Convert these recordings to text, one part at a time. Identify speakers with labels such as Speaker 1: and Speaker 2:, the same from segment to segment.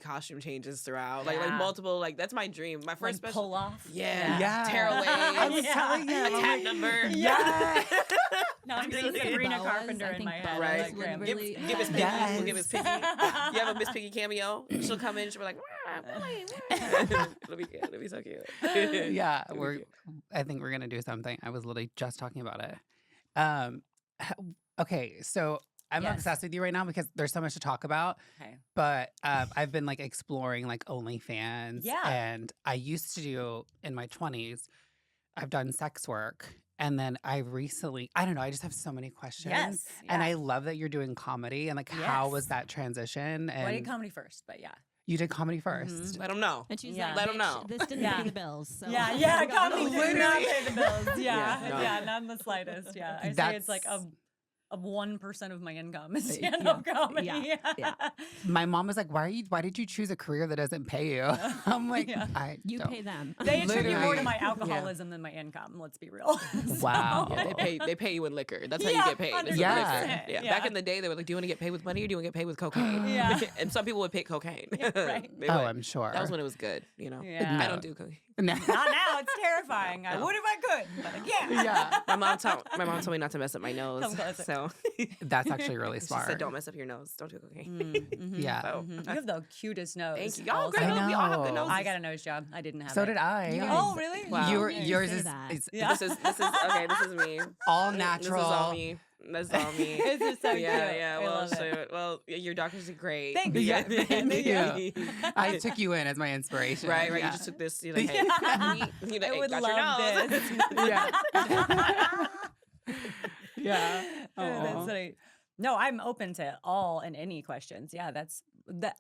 Speaker 1: costume changes throughout, like multiple, like that's my dream. My first
Speaker 2: like pull off,
Speaker 1: tearaway.
Speaker 3: I was telling you,
Speaker 1: a tag number.
Speaker 2: No, I'm seeing Sabrina Carpenter in my head.
Speaker 1: Right.
Speaker 2: Like,
Speaker 1: give us Piggy. We'll give us Piggy. You have a Miss Piggy cameo. She'll come in. She'll be like, it'll be good. It'll be so cute.
Speaker 3: Yeah, I think we're gonna do something. I was literally just talking about it. Okay, so I'm obsessed with you right now because there's so much to talk about.
Speaker 2: Okay.
Speaker 3: But I've been like exploring like OnlyFans.
Speaker 2: Yeah.
Speaker 3: And I used to do in my 20s, I've done sex work. And then I recently, I don't know, I just have so many questions.
Speaker 2: Yes.
Speaker 3: And I love that you're doing comedy. And like, how was that transition? And
Speaker 2: I did comedy first, but yeah.
Speaker 3: You did comedy first.
Speaker 1: Let them know.
Speaker 4: And she's
Speaker 1: let them know.
Speaker 4: This didn't pay the bills. So
Speaker 2: Comedy did not pay the bills.
Speaker 1: Yeah,
Speaker 2: not in the slightest. Yeah, I say it's like a 1% of my income is stand-up comedy.
Speaker 4: Yeah.
Speaker 3: My mom was like, "Why did you choose a career that doesn't pay you?" I'm like,
Speaker 4: You pay them.
Speaker 2: They attribute more to my alcoholism than my income. Let's be real.
Speaker 3: Wow.
Speaker 1: They pay you in liquor. That's how you get paid. It's
Speaker 3: Yeah.
Speaker 1: liquor. Back in the day, they were like, "Do you want to get paid with money or do you want to get paid with cocaine?" And some people would pick cocaine.
Speaker 2: Right.
Speaker 3: I'm sure.
Speaker 1: That was when it was good. You know.
Speaker 2: Yeah.
Speaker 1: I don't do cocaine.
Speaker 3: No.
Speaker 2: Not now. It's terrifying. I would if I could, but I can't.
Speaker 3: Yeah.
Speaker 1: My mom told me not to mess up my nose.
Speaker 2: Come closer.
Speaker 1: So
Speaker 3: That's actually really
Speaker 1: she
Speaker 3: smart.
Speaker 1: said, "Don't mess up your nose. Don't do cocaine."
Speaker 3: Yeah.
Speaker 1: So,
Speaker 2: You have the cutest nose.
Speaker 1: thank you. Y'all
Speaker 2: also.
Speaker 1: good nose. We all have good
Speaker 3: know.
Speaker 1: noses.
Speaker 2: I got a nose job. I didn't have it.
Speaker 3: So did I.
Speaker 2: Oh, really?
Speaker 1: Wow.
Speaker 3: Yours
Speaker 4: say
Speaker 3: is
Speaker 4: that.
Speaker 3: it's
Speaker 1: This is okay. This is me.
Speaker 3: all
Speaker 1: This
Speaker 3: natural.
Speaker 1: is all me. That's all me.
Speaker 2: This is so
Speaker 1: yeah,
Speaker 2: cute.
Speaker 1: yeah.
Speaker 2: I
Speaker 1: Well,
Speaker 2: love it.
Speaker 1: your doctors are great.
Speaker 2: Thank you.
Speaker 3: Yeah, thank
Speaker 2: you.
Speaker 3: I took you in as my inspiration.
Speaker 1: Right.
Speaker 3: Yeah.
Speaker 1: You just took this. You're like, hey, you know,
Speaker 2: I would
Speaker 1: got
Speaker 2: love
Speaker 1: your nose.
Speaker 2: this.
Speaker 3: Yeah. Yeah.
Speaker 2: That's
Speaker 3: Aw.
Speaker 2: right. No, I'm open to all and any questions. Yeah,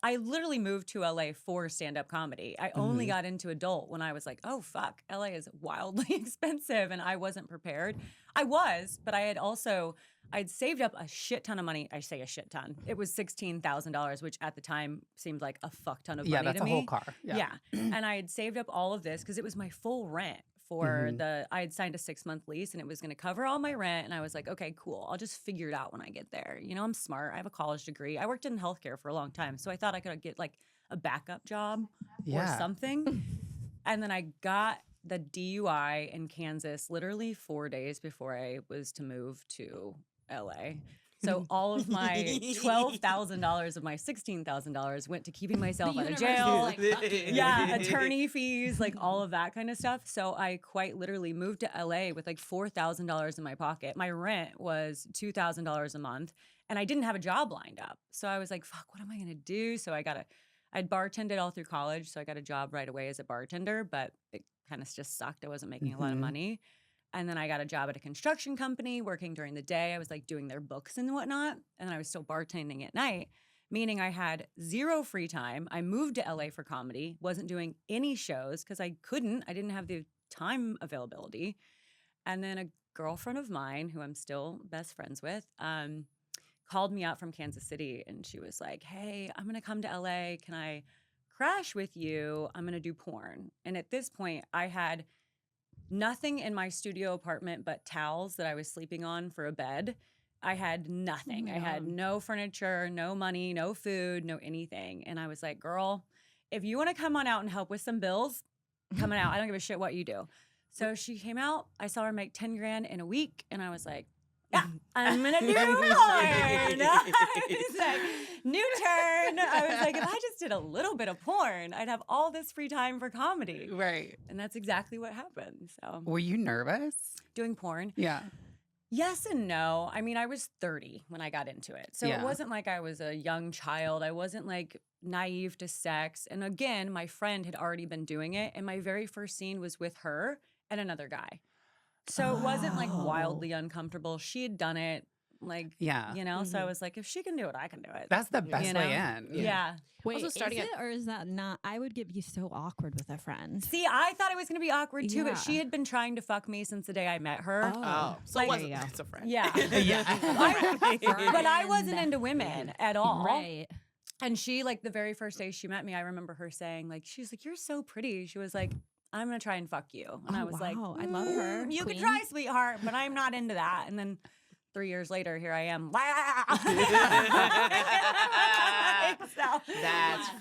Speaker 2: I literally moved to LA for stand-up comedy. I only got into adult when I was like, oh, fuck, LA is wildly expensive, and I wasn't prepared. I was, but I'd saved up a shit ton of money. I say a shit ton. It was $16,000, which at the time seemed like a fuck ton of money
Speaker 3: that's
Speaker 2: to me.
Speaker 3: a whole car. Yeah.
Speaker 2: And I had saved up all of this because it was my full rent for I had signed a 6-month lease and it was going to cover all my rent. And I was like, okay, cool. I'll just figure it out when I get there. You know, I'm smart. I have a college degree. I worked in healthcare for a long time. So I thought I could get like a backup job or something. And then I got the DUI in Kansas literally 4 days before I was to move to LA. So all of my $12,000 of my $16,000 went to keeping myself out of jail. Attorney fees, like all of that kind of stuff. So I quite literally moved to LA with like $4,000 in my pocket. My rent was $2,000 a month, and I didn't have a job lined up. So I was like, "Fuck, what am I gonna do?" So I'd bartended all through college, so I got a job right away as a bartender, but it kind of just sucked. I wasn't making a lot of money. And then I got a job at a construction company working during the day. I was like doing their books and whatnot. And then I was still bartending at night, meaning I had zero free time. I moved to LA for comedy, wasn't doing any shows because I didn't have the time availability. And then a girlfriend of mine, who I'm still best friends with, called me out from Kansas City. And she was like, "Hey, I'm going to come to LA. Can I crash with you? I'm going to do porn." And at this point, I had nothing in my studio apartment but towels that I was sleeping on for a bed. I had nothing. I had no furniture, no money, no food, no anything. And I was like, "Girl, if you want to come on out and help with some bills, come on out. I don't give a shit what you do." So she came out. I saw her make 10 grand in a week. And I was like, "Yeah, I'm going to do porn." It's like, new turn. I was like, if I just did a little bit of porn, I'd have all this free time for comedy.
Speaker 3: Right.
Speaker 2: And that's exactly what happened. So
Speaker 3: Were you nervous?
Speaker 2: doing porn.
Speaker 3: Yeah.
Speaker 2: Yes and no. I mean, I was 30 when I got into it. So it wasn't like I was a young child. I wasn't like naive to sex. And again, my friend had already been doing it. And my very first scene was with her and another guy. So it wasn't like wildly uncomfortable. She had done it. Like, you know, so I was like, if she can do it, I can do it.
Speaker 3: That's the best way in.
Speaker 2: Yeah.
Speaker 4: Wait,
Speaker 1: Also starting
Speaker 4: is it or is that not? I would get you so awkward with a friend.
Speaker 2: See, I thought it was going to be awkward too,
Speaker 4: Yeah.
Speaker 2: but she had been trying to fuck me since the day I met her.
Speaker 1: Oh, so
Speaker 2: Like-
Speaker 1: it wasn't. It's a friend.
Speaker 2: Yeah.
Speaker 3: Yeah.
Speaker 2: But I wasn't into women at all.
Speaker 4: Right.
Speaker 2: And she, like, the very first day she met me, I remember her saying, like, she's like, "You're so pretty." She was like, "I'm going to try and fuck you." And I was like,
Speaker 4: wow. I love her.
Speaker 2: "You could
Speaker 4: Queen.
Speaker 2: try, sweetheart, but I'm not into that." And then 3 years later, here I am.
Speaker 1: That's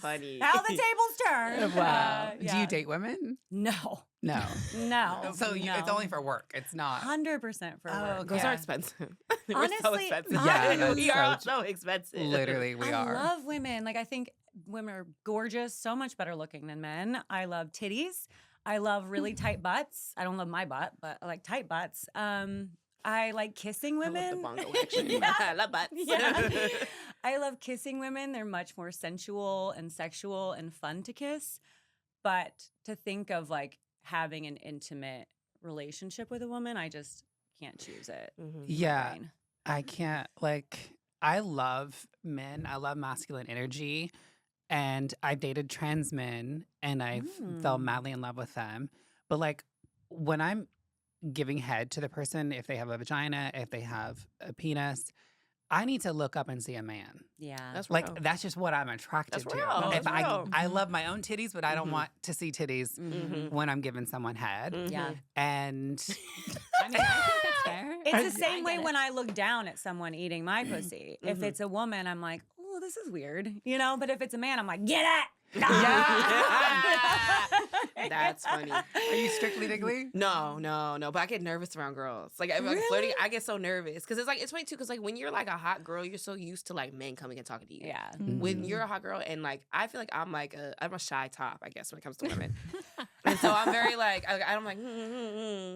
Speaker 1: funny.
Speaker 2: How the tables turn.
Speaker 3: Wow. Do you date women?
Speaker 2: No.
Speaker 3: No.
Speaker 2: No.
Speaker 3: So it's only for work. It's not.
Speaker 2: 100% for work.
Speaker 1: Girls are expensive. We're
Speaker 2: Honestly,
Speaker 1: so expensive.
Speaker 3: Yeah,
Speaker 1: we
Speaker 3: that's
Speaker 1: are
Speaker 3: so
Speaker 1: so expensive.
Speaker 3: Literally, we
Speaker 2: I
Speaker 3: are.
Speaker 2: love women. Like, I think women are gorgeous, so much better looking than men. I love titties. I love really tight butts. I don't love my butt, but I like tight butts. I like kissing women.
Speaker 1: I love the bongo action.
Speaker 2: Yeah.
Speaker 1: I love butts.
Speaker 2: Yeah. I love kissing women. They're much more sensual and sexual and fun to kiss. But to think of like having an intimate relationship with a woman, I just can't choose it.
Speaker 1: Mm-hmm.
Speaker 3: Yeah. I can't, like, I love men. I love masculine energy. And I've dated trans men and I fell madly in love with them. But like when I'm giving head to the person, if they have a vagina, if they have a penis, I need to look up and see a man.
Speaker 2: Yeah.
Speaker 1: That's
Speaker 3: Like
Speaker 1: real.
Speaker 3: that's just what I'm attracted
Speaker 1: That's
Speaker 3: to.
Speaker 1: real.
Speaker 3: If
Speaker 1: That's real.
Speaker 3: I love my own titties, but I don't want to see titties
Speaker 1: Mm-hmm.
Speaker 3: when I'm giving someone head.
Speaker 2: Yeah.
Speaker 3: And
Speaker 4: I mean, I think that's fair.
Speaker 2: It's the same
Speaker 4: I
Speaker 2: way
Speaker 4: get it.
Speaker 2: when I look down at someone eating my pussy. If it's a woman, I'm like, oh, this is weird, you know? But if it's a man, I'm like, get it!
Speaker 1: That's funny.
Speaker 3: are you strictly diggly?
Speaker 1: No. But I get nervous around girls. Like, I'm like flirting, I get so nervous because it's like it's funny too. Because like when you're like a hot girl, you're so used to like men coming and talking to you.
Speaker 2: Yeah.
Speaker 1: When you're a hot girl, and like I feel like I'm a shy top, I guess, when it comes to women. And so I'm very like I'm like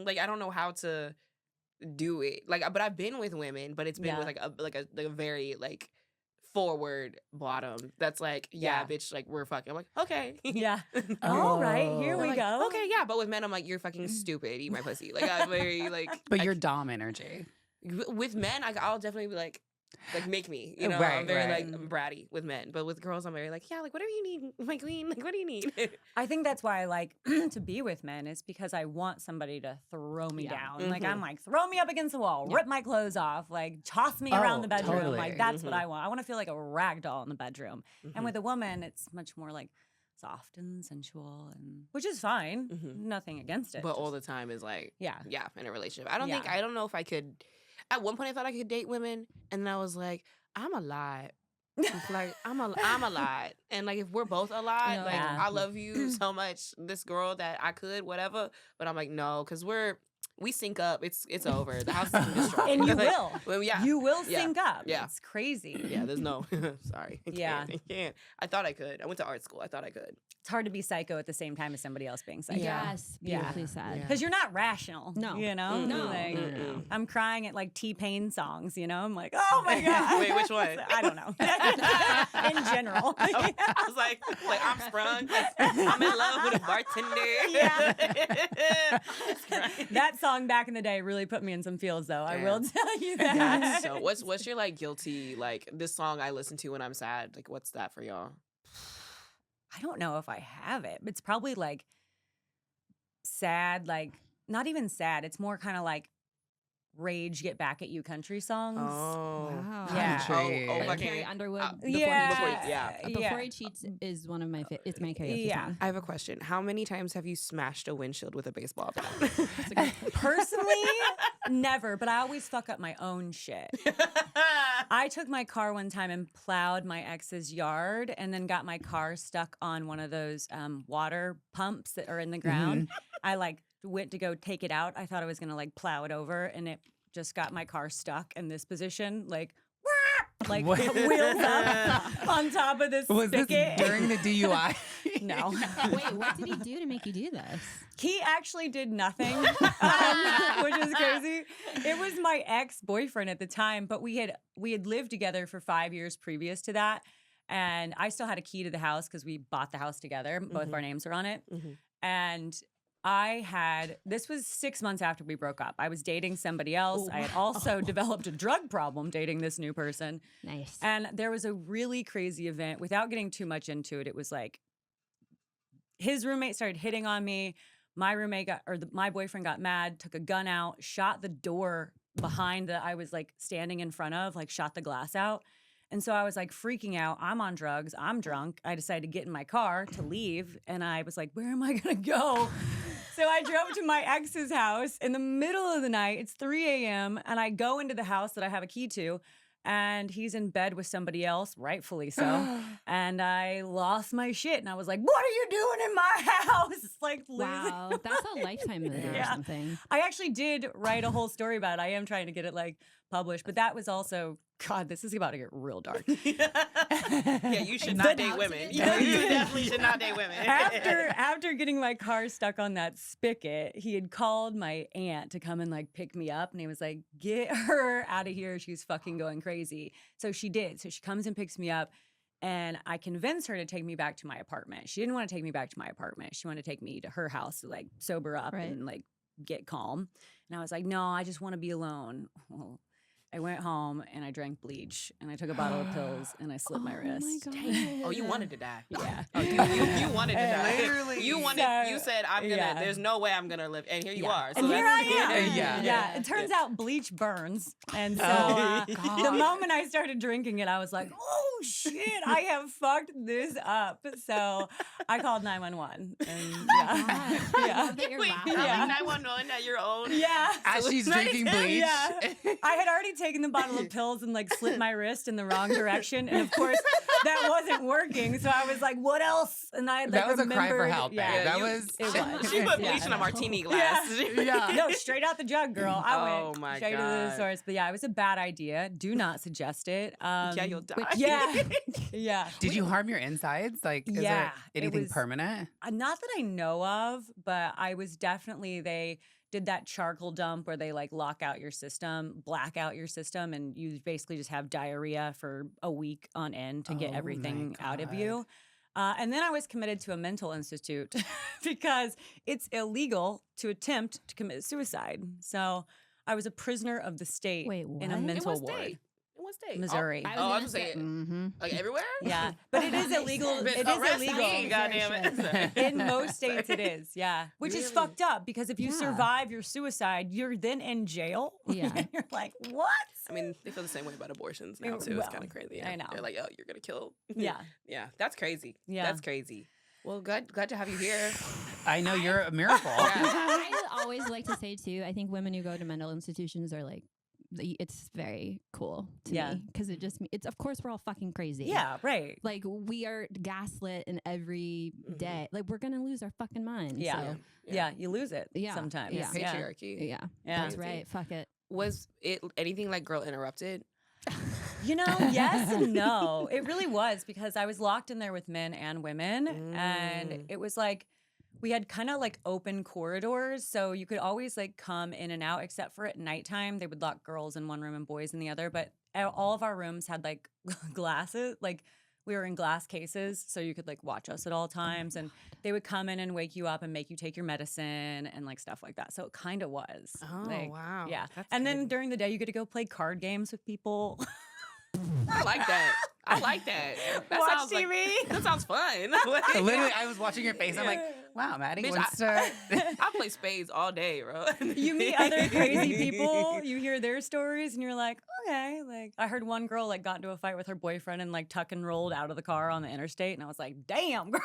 Speaker 1: like I don't know how to do it. Like, but I've been with women, but it's been with like a very like forward bottom that's like yeah bitch, like we're fucking. I'm like okay
Speaker 2: Yeah. All right, here
Speaker 1: I'm
Speaker 2: we
Speaker 1: like,
Speaker 2: go.
Speaker 1: okay, yeah, but with men I'm like you're fucking stupid, eat my pussy. Like I'm very like
Speaker 3: But you're dom energy.
Speaker 1: with men I'll definitely be like make me, you know.
Speaker 3: Right,
Speaker 1: I'm very
Speaker 3: right.
Speaker 1: like bratty with men, but with girls I'm very like yeah, like whatever you need, my queen, like what do you need?
Speaker 2: I think that's why I like to be with men is because I want somebody to throw me down. Like I'm like, throw me up against the wall, rip my clothes off, like toss me around the bedroom.
Speaker 3: Totally.
Speaker 2: Like that's what I want. I want to feel like a rag doll in the bedroom. And with a woman, it's much more like soft and sensual, and which is fine. Nothing against it.
Speaker 1: But
Speaker 2: just-
Speaker 1: all the time is like
Speaker 2: yeah.
Speaker 1: in a relationship. I don't know if I could. At one point I thought I could date women, and then I was like, I'm a lot. Like I'm a lot, and like if we're both a lot, like
Speaker 2: Yeah.
Speaker 1: I love you so much, this girl, that I could whatever, but I'm like no, because we sync up. It's over. The house is destroyed.
Speaker 2: And you
Speaker 1: Like,
Speaker 2: will.
Speaker 1: well, yeah,
Speaker 2: You will
Speaker 1: Yeah.
Speaker 2: sync up.
Speaker 1: Yeah.
Speaker 2: It's crazy.
Speaker 1: yeah. There's no sorry. I
Speaker 2: Yeah.
Speaker 1: can't. I thought I could. I went to art school. I thought I could.
Speaker 2: It's hard to be psycho at the same time as somebody else being psycho.
Speaker 4: Yes,
Speaker 2: Yeah.
Speaker 4: beautifully said.
Speaker 1: Yeah.
Speaker 2: Because you're not rational.
Speaker 4: No.
Speaker 2: You know?
Speaker 4: No.
Speaker 2: Like,
Speaker 1: Mm-mm.
Speaker 2: I'm crying at like T-Pain songs, you know? I'm like, oh my God.
Speaker 1: Wait, which one?
Speaker 2: I don't know. In general.
Speaker 1: I was like I'm sprung. Like, I'm in love with a bartender.
Speaker 2: Yeah. That song back in the day really put me in some feels, though. I will tell you that.
Speaker 1: So what's your like guilty, like this song I listen to when I'm sad? Like what's that for y'all?
Speaker 2: I don't know if I have it. It's probably like sad, like not even sad. It's more kind of like rage, get back at you country songs.
Speaker 1: Oh.
Speaker 4: Wow.
Speaker 2: Yeah.
Speaker 3: Country.
Speaker 1: Oh,
Speaker 4: Like
Speaker 1: fucking
Speaker 4: Carrie Underwood.
Speaker 2: Yeah.
Speaker 4: Before he cheats is one of my it's my karaoke
Speaker 2: Yeah.
Speaker 4: song.
Speaker 1: I have a question. How many times have you smashed a windshield with a baseball bat?
Speaker 2: Personally, never, but I always fuck up my own shit. I took my car one time and plowed my ex's yard and then got my car stuck on one of those water pumps that are in the ground. I like went to go take it out. I thought I was going to like plow it over, and it just got my car stuck in this position, like
Speaker 3: What?
Speaker 2: wheels up on top of this
Speaker 3: Was this
Speaker 2: spigot.
Speaker 3: during the DUI?
Speaker 2: No.
Speaker 4: Wait, what did he do to make you do this?
Speaker 2: He actually did nothing, which is crazy. It was my ex-boyfriend at the time, but we had lived together for 5 years previous to that, and I still had a key to the house because we bought the house together. Both of our names are on it, and this was 6 months after we broke up. I was dating somebody else. I had also developed a drug problem dating this new person.
Speaker 4: Nice.
Speaker 2: And there was a really crazy event. Without getting too much into it, it was like his roommate started hitting on me. My my boyfriend got mad, took a gun out, shot the door behind that I was like standing in front of, like shot the glass out. And so I was like freaking out. I'm on drugs. I'm drunk. I decided to get in my car to leave. And I was like, where am I going to go? So I drove to my ex's house in the middle of the night. It's 3 a.m. And I go into the house that I have a key to. And he's in bed with somebody else, rightfully so. And I lost my shit. And I was like, what are you doing in my house? Like,
Speaker 4: Wow, that's a Lifetime movie or
Speaker 2: Yeah.
Speaker 4: something.
Speaker 2: I actually did write a whole story about it. I am trying to get it like published. But that was also, God, this is about to get real dark.
Speaker 1: Yeah, you should not date women. You definitely should not date women.
Speaker 2: After getting my car stuck on that spigot, he had called my aunt to come and like pick me up, and he was like, "Get her out of here! She's fucking going crazy." So she did. So she comes and picks me up, and I convinced her to take me back to my apartment. She didn't want to take me back to my apartment. She wanted to take me to her house to like sober up
Speaker 4: Right.
Speaker 2: and like get calm. And I was like, "No, I just want to be alone." Well, I went home and I drank bleach and I took a bottle of pills and I slit my wrist.
Speaker 4: Oh my God.
Speaker 1: Oh, you wanted to die.
Speaker 2: Yeah.
Speaker 1: Oh, you wanted to die.
Speaker 3: Literally.
Speaker 1: You wanted.
Speaker 2: So,
Speaker 1: You said, "I'm gonna."
Speaker 2: yeah.
Speaker 1: There's no way I'm gonna live, and here you
Speaker 2: Yeah.
Speaker 1: are.
Speaker 2: And here I am.
Speaker 3: Yeah.
Speaker 2: It turns out bleach burns. And so
Speaker 3: Oh,
Speaker 2: the
Speaker 3: God.
Speaker 2: moment I started drinking it, I was like, oh shit, I have fucked this up. So I called 911. And
Speaker 4: God. I
Speaker 2: yeah.
Speaker 4: love that you're
Speaker 1: Wait,
Speaker 4: laughing.
Speaker 1: calling
Speaker 2: Yeah.
Speaker 1: 911 at your own.
Speaker 2: Yeah.
Speaker 3: As she's drinking bleach.
Speaker 2: Yeah. I had already taken the bottle of pills and like slit my wrist in the wrong direction. And of course, that wasn't working. So I was like, what else? And I like,
Speaker 3: That was a cry for
Speaker 2: remembered-
Speaker 3: help,
Speaker 2: Yeah.
Speaker 3: babe. That
Speaker 1: you-
Speaker 3: was.
Speaker 2: It was.
Speaker 1: She put
Speaker 2: Yeah.
Speaker 1: bleach in a martini glass.
Speaker 3: Yeah.
Speaker 2: No, straight out the jug, girl. I
Speaker 1: Oh
Speaker 2: went
Speaker 1: my
Speaker 2: straight to the
Speaker 1: God.
Speaker 2: source. But yeah, it was a bad idea. Do not suggest it.
Speaker 1: Yeah, you'll die.
Speaker 2: Yeah. Yeah.
Speaker 3: Did you harm your insides? Like, is
Speaker 2: Yeah,
Speaker 3: there
Speaker 2: it
Speaker 3: anything
Speaker 2: was-
Speaker 3: permanent?
Speaker 2: Not that I know of, but I was definitely, they did that charcoal dump where they like lock out your system, black out your system, and you basically just have diarrhea for a week on end to get
Speaker 3: Oh my
Speaker 2: everything out of
Speaker 3: God.
Speaker 2: you. And then I was committed to a mental institute because it's illegal to attempt to commit suicide. So I was a prisoner of the state
Speaker 4: Wait,
Speaker 2: in a
Speaker 4: what?
Speaker 1: In
Speaker 2: mental
Speaker 1: what
Speaker 2: ward.
Speaker 1: state? In what state?
Speaker 2: Missouri.
Speaker 1: Oh, I was gonna say,
Speaker 4: Mm-hmm.
Speaker 1: like everywhere?
Speaker 2: Yeah, but it is illegal. It is
Speaker 1: Arrest
Speaker 2: illegal.
Speaker 1: me, goddamn it.
Speaker 2: In most states, it is, yeah. Which is
Speaker 1: Really?
Speaker 2: fucked up because if you
Speaker 3: Yeah.
Speaker 2: survive your suicide, you're then in jail.
Speaker 4: Yeah.
Speaker 2: And you're like, what?
Speaker 1: I mean, they feel the same way about abortions now
Speaker 2: Yeah,
Speaker 1: too. It's
Speaker 2: well,
Speaker 1: kind of crazy.
Speaker 2: I know.
Speaker 1: They're like, "Oh, you're gonna kill."
Speaker 2: Yeah.
Speaker 1: Yeah, that's crazy.
Speaker 2: Yeah.
Speaker 1: That's crazy. Well, glad to have you here.
Speaker 3: I know you're a miracle.
Speaker 4: I always like to say too, I think women who go to mental institutions are like, it's very cool to
Speaker 2: Yeah.
Speaker 4: me because it's of course we're all fucking crazy.
Speaker 2: Yeah, right.
Speaker 4: Like we are gaslit in every day. Like we're gonna lose our fucking minds.
Speaker 2: Yeah.
Speaker 4: So,
Speaker 2: Yeah, you lose it
Speaker 4: Yeah,
Speaker 2: sometimes.
Speaker 4: yeah.
Speaker 1: Patriarchy.
Speaker 4: yeah.
Speaker 2: Yeah.
Speaker 4: That's right. Fuck it.
Speaker 1: Was it anything like Girl Interrupted?
Speaker 2: You know, yes and no. It really was because I was locked in there with men and women. And it was like, we had kind of like open corridors. So you could always like come in and out, except for at nighttime. They would lock girls in one room and boys in the other. But all of our rooms had like glasses, like we were in glass cases. So you could like watch us at all times. And they would come in and wake you up and make you take your medicine and like stuff like that. So it kind of was.
Speaker 1: Oh,
Speaker 2: like,
Speaker 1: wow.
Speaker 2: Yeah.
Speaker 1: That's
Speaker 2: And then
Speaker 1: crazy.
Speaker 2: during the day, you get to go play card games with people.
Speaker 1: I like that. I like that. That
Speaker 2: Watch
Speaker 1: sounds like-
Speaker 2: TV.
Speaker 1: that sounds fun.
Speaker 3: Literally, I was watching your face. I'm like, wow, Maddie
Speaker 1: Bitch,
Speaker 3: wants to.
Speaker 1: I play spades all day, bro.
Speaker 2: You meet other crazy people, you hear their stories, and you're like, okay. Like, I heard one girl like got into a fight with her boyfriend and like tuck and rolled out of the car on the interstate, and I was like, damn, girl.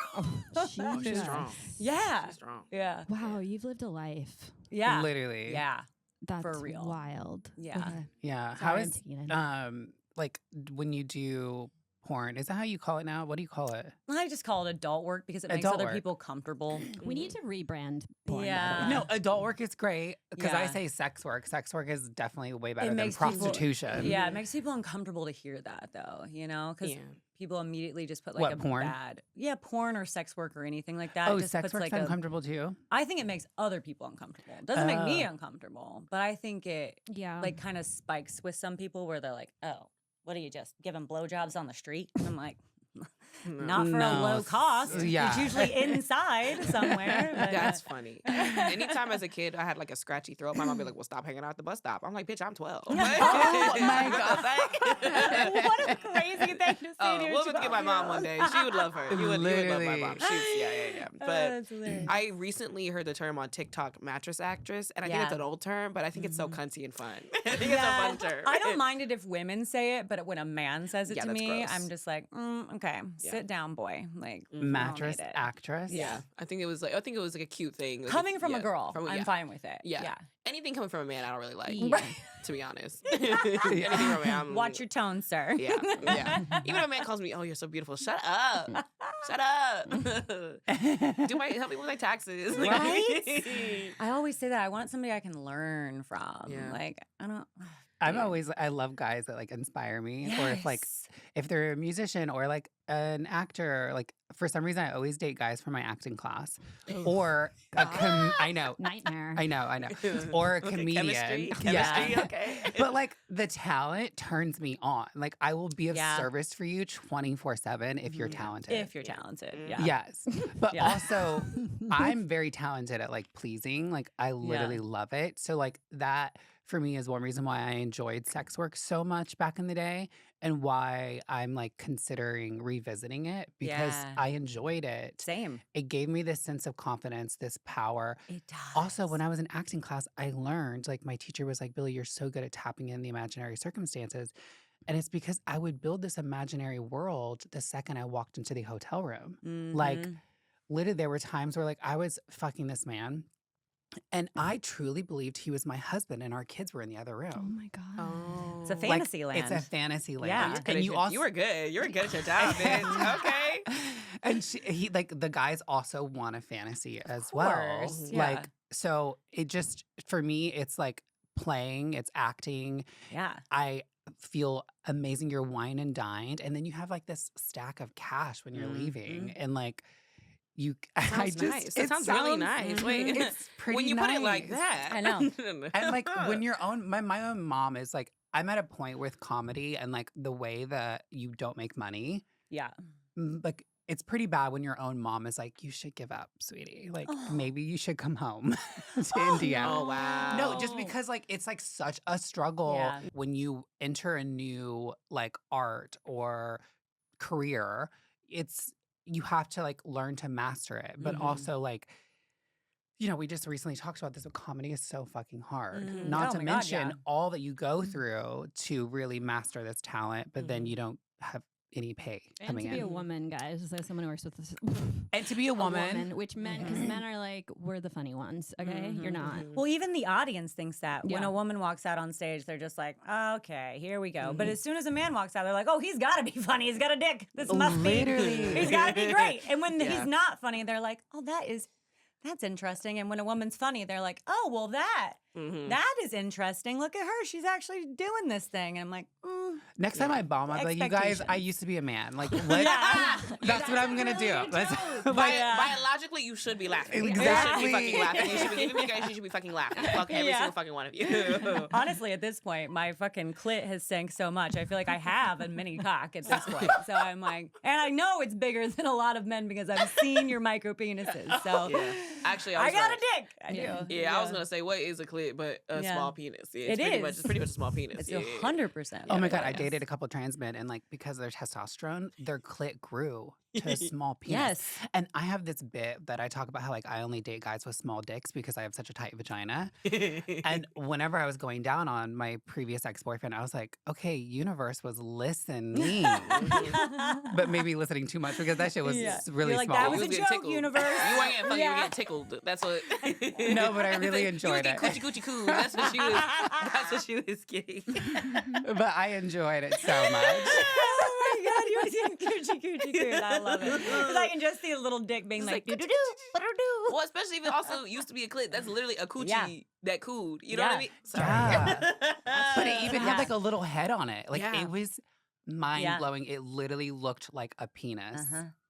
Speaker 1: Oh, she's strong.
Speaker 2: Yeah.
Speaker 1: She's strong.
Speaker 2: Yeah.
Speaker 4: Wow, you've lived a life.
Speaker 2: Yeah.
Speaker 3: Literally.
Speaker 2: Yeah.
Speaker 4: That's
Speaker 2: real.
Speaker 4: wild.
Speaker 2: Yeah.
Speaker 4: Okay.
Speaker 3: Yeah.
Speaker 4: Sorry,
Speaker 3: How
Speaker 4: I'm
Speaker 3: is
Speaker 4: taking it.
Speaker 3: like when you do porn? Is that how you call it now? What do you call it?
Speaker 2: I just call it adult work because it makes
Speaker 3: Adult
Speaker 2: other
Speaker 3: work.
Speaker 2: people comfortable.
Speaker 4: We need to rebrand porn. by the
Speaker 2: Yeah.
Speaker 4: way.
Speaker 3: No, adult work is great because I
Speaker 2: Yeah.
Speaker 3: say sex work. Sex work is definitely way better than
Speaker 2: makes people-
Speaker 3: prostitution.
Speaker 2: Yeah, it makes people uncomfortable to hear that though, you know, because
Speaker 1: Yeah.
Speaker 2: people immediately just put like
Speaker 3: What,
Speaker 2: a
Speaker 3: porn?
Speaker 2: bad, porn or sex work or anything like that.
Speaker 3: Oh,
Speaker 2: just
Speaker 3: sex
Speaker 2: puts
Speaker 3: work's
Speaker 2: like a,
Speaker 3: uncomfortable too.
Speaker 2: I think it makes other people uncomfortable. It doesn't make me
Speaker 3: Oh.
Speaker 2: uncomfortable, but I think it
Speaker 4: Yeah.
Speaker 2: like kind of spikes with some people where they're like, oh, what are you just giving blowjobs on the street? And I'm like, not for a
Speaker 3: No,
Speaker 2: low cost.
Speaker 3: yeah.
Speaker 2: It's usually inside somewhere. But,
Speaker 1: That's funny. Anytime as a kid I had like a scratchy throat, my mom would be like, "Well, stop hanging out at the bus stop." I'm like, "Bitch, I'm 12."
Speaker 3: Oh my God.
Speaker 2: what a crazy thing to say
Speaker 1: Oh,
Speaker 2: to your
Speaker 1: we'll get my mom
Speaker 2: 12-year-old.
Speaker 1: one day. She would love her. You would love my
Speaker 3: Literally.
Speaker 1: mom. She's yeah.
Speaker 2: Oh,
Speaker 1: But
Speaker 2: that's hilarious.
Speaker 1: I recently heard the term on TikTok, mattress actress, and I think it's
Speaker 2: Yeah.
Speaker 1: an old term, but I think it's so cunty and fun. I think
Speaker 2: Yeah.
Speaker 1: it's a fun term.
Speaker 2: I don't mind it if women say it, but when a man says it
Speaker 1: Yeah,
Speaker 2: to
Speaker 1: that's
Speaker 2: me,
Speaker 1: gross.
Speaker 2: I'm just like, okay. sit down, boy. Like
Speaker 3: Mattress
Speaker 2: don't need it.
Speaker 3: actress.
Speaker 1: Yeah. I think it was like a cute thing. Like,
Speaker 2: Coming from a girl,
Speaker 1: from
Speaker 2: I'm fine with it.
Speaker 1: Yeah. Anything coming from a man, I don't really like.
Speaker 4: Yeah.
Speaker 1: To be honest. Anything from a man,
Speaker 2: Watch your tone, sir.
Speaker 1: Yeah. Even if a man calls me, "Oh, you're so beautiful," shut up. Shut up. Help me with my taxes.
Speaker 2: Right? I always say that. I want somebody I can learn from.
Speaker 1: Yeah.
Speaker 2: Like, I don't.
Speaker 3: I love guys that like inspire me, or if they're a musician or like an actor. Like for some reason, I always date guys from my acting class, or I know,
Speaker 4: Nightmare.
Speaker 3: I know, or a comedian.
Speaker 1: Chemistry, okay.
Speaker 3: But like the talent turns me on. Like I will be of service for you 24/7 if you're talented.
Speaker 2: If you're talented, yeah.
Speaker 3: Yes. But also I'm very talented at like pleasing. Like I literally love it. So like that for me is one reason why I enjoyed sex work so much back in the day, and why I'm like considering revisiting it, because I enjoyed it.
Speaker 2: Same.
Speaker 3: It gave me this sense of confidence, this power.
Speaker 2: It does.
Speaker 3: Also, when I was in acting class, I learned, like my teacher was like, "Billie, you're so good at tapping in the imaginary circumstances." And it's because I would build this imaginary world the second I walked into the hotel room. Like literally there were times where like I was fucking this man, and I truly believed he was my husband and our kids were in the other room.
Speaker 4: Oh my god.
Speaker 1: Oh.
Speaker 2: It's a fantasy land.
Speaker 3: It's a fantasy land.
Speaker 2: Yeah.
Speaker 3: And you also
Speaker 1: you were good. You were good at your job, bitch. Okay.
Speaker 3: And he like the guys also want a fantasy as well.
Speaker 2: course, yeah.
Speaker 3: Like so it just for me it's like playing, it's acting.
Speaker 2: Yeah.
Speaker 3: I feel amazing. You're wine and dined, and then you have like this stack of cash when you're leaving, and like you.
Speaker 1: Sounds nice. That sounds really nice. Wait,
Speaker 3: it's pretty
Speaker 1: when you
Speaker 3: nice.
Speaker 1: put it like that,
Speaker 2: I know.
Speaker 3: And like when your own, my own mom is like, I'm at a point with comedy and like the way that you don't make money,
Speaker 2: Yeah.
Speaker 3: like it's pretty bad when your own mom is like, you should give up, sweetie. Like maybe you should come home to India.
Speaker 1: Oh wow.
Speaker 3: No, just because like it's like such a struggle when you enter a new like art or career. It's you have to like learn to master it, but also like. You know, we just recently talked about this, but comedy is so fucking hard. Not to mention all that you go through to really master this talent, but then you don't have any pay
Speaker 4: And
Speaker 3: coming
Speaker 4: to be
Speaker 3: in.
Speaker 4: a woman, guys, as someone who works with this,
Speaker 3: And to be a woman.
Speaker 4: which men, because men are like, we're the funny ones, okay? You're not.
Speaker 2: Well, even the audience thinks that. When
Speaker 4: Yeah.
Speaker 2: a woman walks out on stage, they're just like, okay, here we go. But as soon as a man walks out, they're like, oh, he's got to be funny. He's got a dick. This must
Speaker 3: Literally.
Speaker 2: be, he's got to be great. And when
Speaker 1: Yeah.
Speaker 2: he's not funny, they're like, oh, that's interesting. And when a woman's funny, they're like, oh, well, that is interesting. Look at her. She's actually doing this thing. And I'm like,
Speaker 3: Next time I bomb, I'll be like, you guys, I
Speaker 2: Expectations.
Speaker 3: used to be a man. Like, what? That's what I'm going to do.
Speaker 1: Biologically, you should be laughing.
Speaker 3: Exactly.
Speaker 1: You should be fucking laughing. You should be giving me guys. You should be fucking laughing. Fuck every single fucking one of you.
Speaker 2: honestly, at this point, my fucking clit has sank so much. I feel like I have a mini cock at this point. So I'm like, and I know it's bigger than a lot of men because I've seen your micro penises. So
Speaker 1: Actually,
Speaker 2: I got
Speaker 1: right.
Speaker 2: a dick. I do.
Speaker 1: Yeah, I was gonna say, what is a clit but a small penis? Yeah,
Speaker 2: It
Speaker 1: pretty
Speaker 2: is.
Speaker 1: Much, it's pretty much a small penis.
Speaker 2: It's
Speaker 1: yeah.
Speaker 2: 100%.
Speaker 3: Oh my God, I dated a couple trans men, and like because of their testosterone, their clit grew to a small penis.
Speaker 2: Yes.
Speaker 3: And I have this bit that I talk about how like I only date guys with small dicks because I have such a tight vagina. And whenever I was going down on my previous ex-boyfriend, I was like, okay, universe was listening. But maybe listening too much because that shit was really
Speaker 2: You're like,
Speaker 3: small.
Speaker 2: that was
Speaker 1: You
Speaker 2: a
Speaker 1: getting
Speaker 2: joke,
Speaker 1: tickled.
Speaker 2: universe.
Speaker 1: You weren't getting fucking, you were getting tickled. That's what.
Speaker 3: No, but I really
Speaker 1: You
Speaker 3: enjoyed
Speaker 1: was
Speaker 3: it.
Speaker 1: getting coochie cool. That's what she was. That's what she was getting.
Speaker 3: But I enjoyed it so much.
Speaker 2: Oh my God, you were saying coochie. I love it. Because I can just see a little dick being like, do do do.
Speaker 1: Well, especially if it also used to be a clit. That's literally a coochie that cooled. You know what I mean? Sorry.
Speaker 3: Yeah. But it even had like a little head on it. Like
Speaker 1: Yeah.
Speaker 3: it was mind blowing. It literally looked like a penis.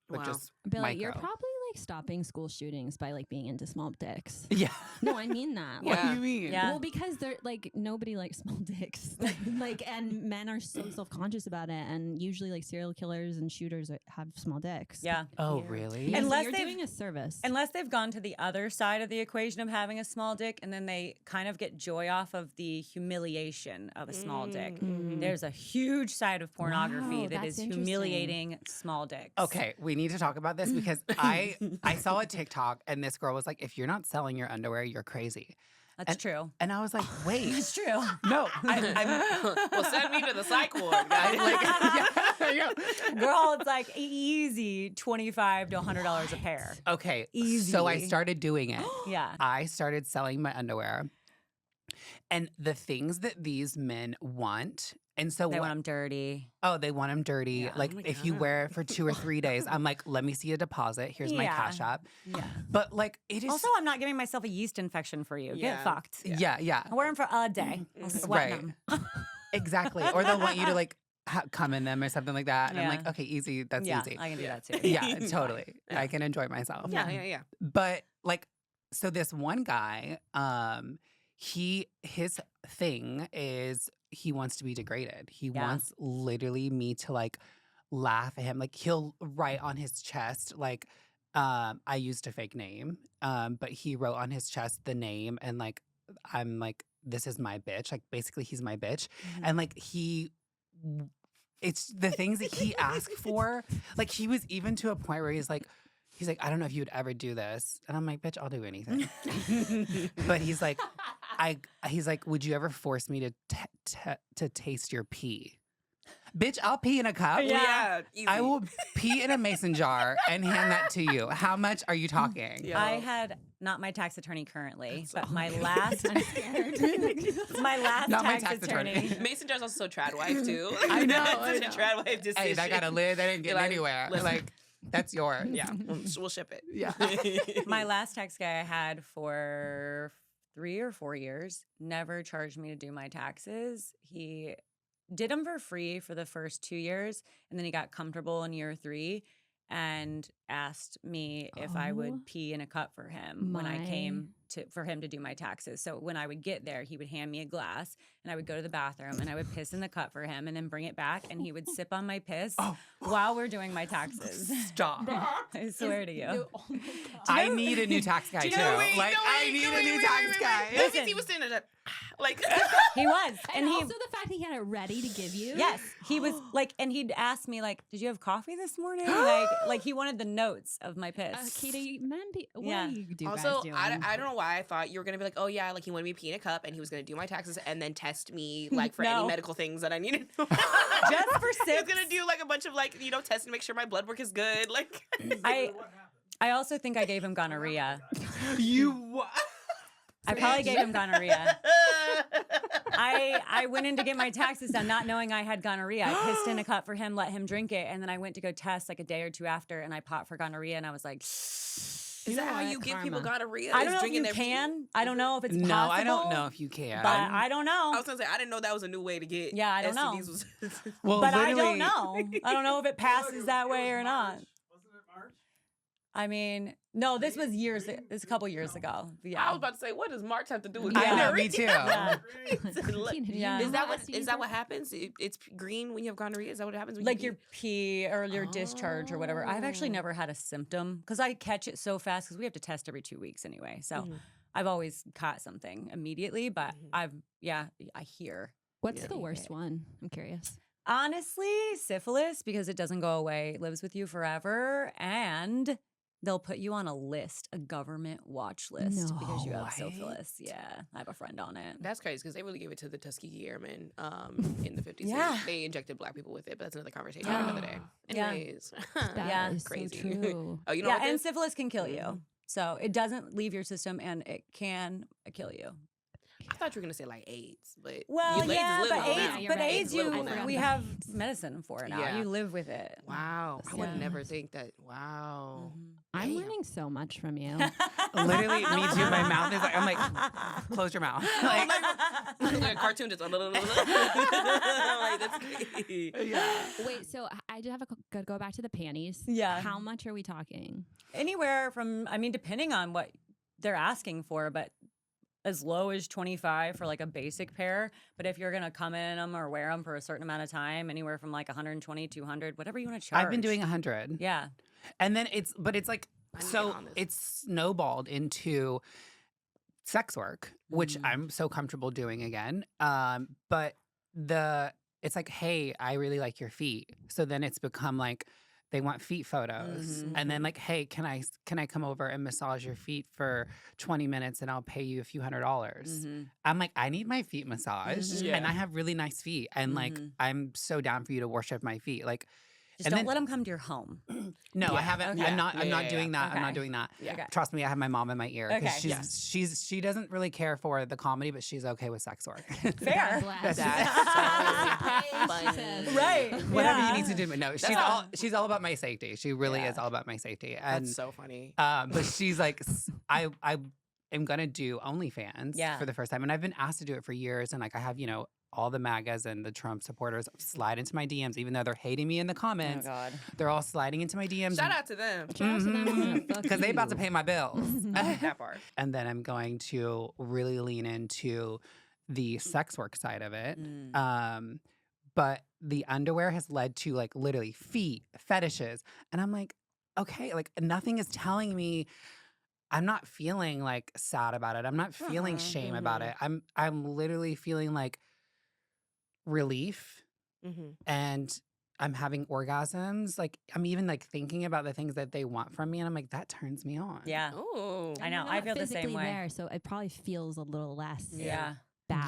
Speaker 3: But
Speaker 1: Wow.
Speaker 3: just
Speaker 4: Billie, you're
Speaker 3: micro.
Speaker 4: probably like stopping school shootings by like being into small dicks.
Speaker 3: Yeah.
Speaker 4: No, I mean that.
Speaker 3: What
Speaker 1: Yeah.
Speaker 3: do you mean?
Speaker 2: Yeah.
Speaker 4: Well, because they're like nobody likes small dicks, like, and men are so self-conscious about it, and usually like serial killers and shooters have small dicks.
Speaker 2: Yeah.
Speaker 3: Oh, really?
Speaker 4: Yeah, so
Speaker 2: Unless
Speaker 4: you're
Speaker 2: they've-
Speaker 4: doing a service.
Speaker 2: Unless they've gone to the other side of the equation of having a small dick, and then they kind of get joy off of the humiliation of a small dick. There's a huge side of pornography
Speaker 4: Wow,
Speaker 2: that is
Speaker 4: that's interesting.
Speaker 2: humiliating small dicks.
Speaker 3: Okay, we need to talk about this because I saw a TikTok and this girl was like, if you're not selling your underwear, you're crazy.
Speaker 2: That's true.
Speaker 3: And I was like, wait.
Speaker 2: It's true.
Speaker 3: No,
Speaker 1: Well, send me to the psych ward, guys. Like,
Speaker 3: yeah.
Speaker 2: Girl, it's like easy $25 to $100 a pair.
Speaker 3: Okay,
Speaker 2: Easy.
Speaker 3: so I started doing it.
Speaker 2: Yeah.
Speaker 3: I started selling my underwear. And the things that these men want, and so
Speaker 2: They want them dirty.
Speaker 3: Oh, they want them dirty.
Speaker 2: Yeah.
Speaker 3: Like
Speaker 1: Oh my
Speaker 3: if you
Speaker 1: God.
Speaker 3: wear it for 2 or 3 days, I'm like, let me see a deposit. Here's my
Speaker 2: Yeah.
Speaker 3: Cash App.
Speaker 2: Yeah.
Speaker 3: But like it is
Speaker 2: Also, I'm not giving myself a yeast infection for you.
Speaker 1: Yeah.
Speaker 2: Get fucked.
Speaker 3: yeah.
Speaker 2: I wear them for a day. I'll sweat
Speaker 3: Right.
Speaker 2: them.
Speaker 3: Exactly. Or they'll want you to like come in them or something like that. And I'm
Speaker 2: Yeah.
Speaker 3: like, okay, easy. That's
Speaker 2: Yeah,
Speaker 3: easy.
Speaker 2: I can do that too.
Speaker 3: Yeah, totally.
Speaker 1: Yeah.
Speaker 3: I can enjoy myself.
Speaker 1: yeah.
Speaker 3: But like, so this one guy, his thing is he wants to be degraded. He
Speaker 2: Yeah.
Speaker 3: wants literally me to like laugh at him. Like he'll write on his chest, like, I used a fake name, but he wrote on his chest the name and like I'm like, this is my bitch. Like basically he's my bitch. And like it's the things that he asked for. Like he was even to a point where he's like, I don't know if you would ever do this. And I'm like, bitch, I'll do anything. But he's like, would you ever force me to taste your pee? Bitch, I'll pee in a cup.
Speaker 1: Yeah. Easy.
Speaker 3: I will pee in a mason jar and hand that to you. How much are you talking?
Speaker 1: Yeah.
Speaker 2: I had not my tax attorney currently, but
Speaker 1: oh
Speaker 2: my
Speaker 1: my
Speaker 2: last my last
Speaker 3: Not my
Speaker 2: tax
Speaker 3: tax attorney.
Speaker 2: attorney.
Speaker 1: Mason jar's also so trad wife too.
Speaker 3: I know,
Speaker 1: It's
Speaker 3: I
Speaker 1: such
Speaker 3: know.
Speaker 1: a trad wife decision.
Speaker 3: Hey, that got a lid. That didn't get
Speaker 1: You're like,
Speaker 3: anywhere.
Speaker 1: listen.
Speaker 3: Like, that's yours.
Speaker 1: Yeah, we'll ship it.
Speaker 3: Yeah.
Speaker 2: My last tax guy I had for 3 or 4 years never charged me to do my taxes. He did them for free for the first 2 years, and then he got comfortable in year 3 and asked me if I
Speaker 4: Oh
Speaker 2: would pee in a cup for him when I
Speaker 4: my.
Speaker 2: came for him to do my taxes. So when I would get there, he would hand me a glass and I would go to the bathroom and I would piss in the cup for him and then bring it back and he would sip on my piss while we're doing my taxes.
Speaker 3: Stop.
Speaker 2: I swear to you.
Speaker 4: Oh my God.
Speaker 3: I need a new tax guy,
Speaker 2: do you
Speaker 3: too.
Speaker 2: know-
Speaker 3: I need a new tax guy.
Speaker 1: That means he was sitting there like,
Speaker 2: He was.
Speaker 4: And
Speaker 2: he
Speaker 4: also the fact that he had it ready to give you.
Speaker 2: Yes, he was like, and he'd ask me like, "Did you have coffee this morning?" like he wanted the notes of my piss.
Speaker 4: Katie, what
Speaker 2: Yeah.
Speaker 4: are you
Speaker 1: also,
Speaker 4: guys doing?
Speaker 1: I don't know why I thought you were gonna be like, oh yeah, like he wanted me to pee in a cup and he was gonna do my taxes and then test me like for any
Speaker 2: No.
Speaker 1: medical things that I needed.
Speaker 2: Just for
Speaker 1: He was
Speaker 2: sips.
Speaker 1: gonna do like a bunch of like tests to make sure my blood work is good. Like,
Speaker 2: I also think I gave him gonorrhea.
Speaker 3: You what?
Speaker 2: I probably gave him gonorrhea. I went in to get my taxes done, not knowing I had gonorrhea. I pissed in a cup for him, let him drink it, and then I went to go test like a day or 2 after, and I popped for gonorrhea, and I was like,
Speaker 1: is
Speaker 3: You
Speaker 1: that
Speaker 3: know
Speaker 1: how
Speaker 3: what?
Speaker 1: you give people
Speaker 3: Karma.
Speaker 1: gonorrhea?
Speaker 2: I
Speaker 1: Is
Speaker 2: don't know if
Speaker 1: drinking
Speaker 2: you
Speaker 1: their pee?
Speaker 2: can. I don't know if it's
Speaker 3: No,
Speaker 2: possible.
Speaker 3: I don't know if you can.
Speaker 2: But I don't know.
Speaker 1: I was gonna say I didn't know that was a new way to get.
Speaker 2: Yeah, I don't know.
Speaker 1: STDs was-
Speaker 3: Well,
Speaker 2: But I
Speaker 3: literally-
Speaker 2: don't know. I don't know if it passes that way or not.
Speaker 5: Wasn't it March?
Speaker 2: I mean, no, this was years. This was a couple years ago. Yeah.
Speaker 1: I was about to say, what does March have to do with
Speaker 3: I know,
Speaker 1: gonorrhea?
Speaker 3: me too.
Speaker 2: Yeah. Yeah.
Speaker 1: Is that what happens? It's green when you have gonorrhea. Is that what happens? When
Speaker 2: Like
Speaker 1: you
Speaker 2: your pee or your discharge or whatever. I've actually never had a symptom because I catch it so fast because we have to test every 2 weeks anyway. So I've always caught something immediately, but I hear.
Speaker 4: What's
Speaker 1: Yeah.
Speaker 4: the worst one? I'm curious.
Speaker 2: Honestly, syphilis because it doesn't go away, it lives with you forever, and they'll put you on a list, a government watch list because you have
Speaker 3: What?
Speaker 2: syphilis. Yeah, I have a friend on it.
Speaker 1: That's crazy because they really gave it to the Tuskegee Airmen in the 50s.
Speaker 2: Yeah.
Speaker 1: They injected black people with it, but that's another conversation
Speaker 2: Yeah.
Speaker 1: for another day.
Speaker 2: Yeah.
Speaker 1: Anyways.
Speaker 4: That
Speaker 2: Yeah.
Speaker 4: is
Speaker 1: Crazy.
Speaker 4: so true.
Speaker 1: Oh, you know
Speaker 2: Yeah,
Speaker 1: what
Speaker 2: and
Speaker 1: this?
Speaker 2: syphilis can kill you.
Speaker 1: Mhm.
Speaker 2: So it doesn't leave your system and it can kill you.
Speaker 1: I thought you were gonna say like AIDS, but
Speaker 2: Well,
Speaker 1: AIDS
Speaker 2: yeah,
Speaker 1: is
Speaker 2: but
Speaker 1: livable
Speaker 2: AIDS,
Speaker 1: now.
Speaker 4: you're
Speaker 2: but
Speaker 4: right.
Speaker 2: AIDS,
Speaker 1: It's livable now.
Speaker 2: we have medicine for it now.
Speaker 1: Yeah.
Speaker 2: You live with it.
Speaker 1: Wow, I would
Speaker 2: Yeah.
Speaker 1: never think that. Wow.
Speaker 4: I'm
Speaker 1: Damn.
Speaker 4: learning so much from you.
Speaker 3: Literally, me too. My mouth is like, I'm like, close your mouth. Like,
Speaker 1: Like a cartoon just. I'm like, that's crazy.
Speaker 4: Wait, so I do have a go back to the panties.
Speaker 2: Yeah.
Speaker 4: How much are we talking?
Speaker 2: Anywhere from, I mean, depending on what they're asking for, but as low as 25 for like a basic pair. But if you're going to come in them or wear them for a certain amount of time, anywhere from like 120, 200, whatever you want to charge.
Speaker 3: I've been doing 100.
Speaker 2: Yeah.
Speaker 3: And then it's like,
Speaker 1: I need to
Speaker 3: so
Speaker 1: get on this.
Speaker 3: it's snowballed into sex work, which
Speaker 2: Mm.
Speaker 3: I'm so comfortable doing again. But it's like, hey, I really like your feet. So then it's become like, they want feet photos. And then like, hey, can I come over and massage your feet for 20 minutes and I'll pay you a few $100s? I'm like, I need my feet massaged and I have really nice feet. And like, I'm so down for you to worship my feet. Like,
Speaker 2: Just don't let them come to your home.
Speaker 3: No, I haven't.
Speaker 2: Okay.
Speaker 3: I'm not doing that.
Speaker 2: Okay.
Speaker 3: I'm not doing that.
Speaker 2: Okay.
Speaker 3: Trust me, I have my mom in my ear because
Speaker 2: Okay.
Speaker 3: she doesn't really care for the comedy, but she's okay with sex work.
Speaker 2: Fair.
Speaker 4: Bless.
Speaker 1: That's so funny.
Speaker 2: Right.
Speaker 3: Whatever
Speaker 2: Yeah.
Speaker 3: you need to do. But no, she's all about my safety. She really is all about my safety. And
Speaker 1: That's so funny.
Speaker 3: but she's like, I am gonna do OnlyFans for the first time, and I've been asked to do it for years. And like, I have all the MAGAs and the Trump supporters slide into my DMs, even though they're hating me in the comments.
Speaker 2: Oh God.
Speaker 3: They're all sliding into my DMs.
Speaker 1: Shout out to them.
Speaker 3: Because they about to pay my bills.
Speaker 1: That part.
Speaker 3: And then I'm going to really lean into the sex work side of it. But the underwear has led to like literally feet, fetishes. And I'm like, okay, like nothing is telling me I'm not feeling like sad about it. I'm not feeling shame about it. I'm literally feeling like relief and I'm having orgasms. Like I'm even like thinking about the things that they want from me and I'm like, that turns me on.
Speaker 2: Yeah.
Speaker 1: Ooh.
Speaker 2: I know.
Speaker 4: You're
Speaker 2: I
Speaker 4: not
Speaker 2: feel the same
Speaker 4: physically
Speaker 2: way.
Speaker 4: there, so it probably feels a little less bad.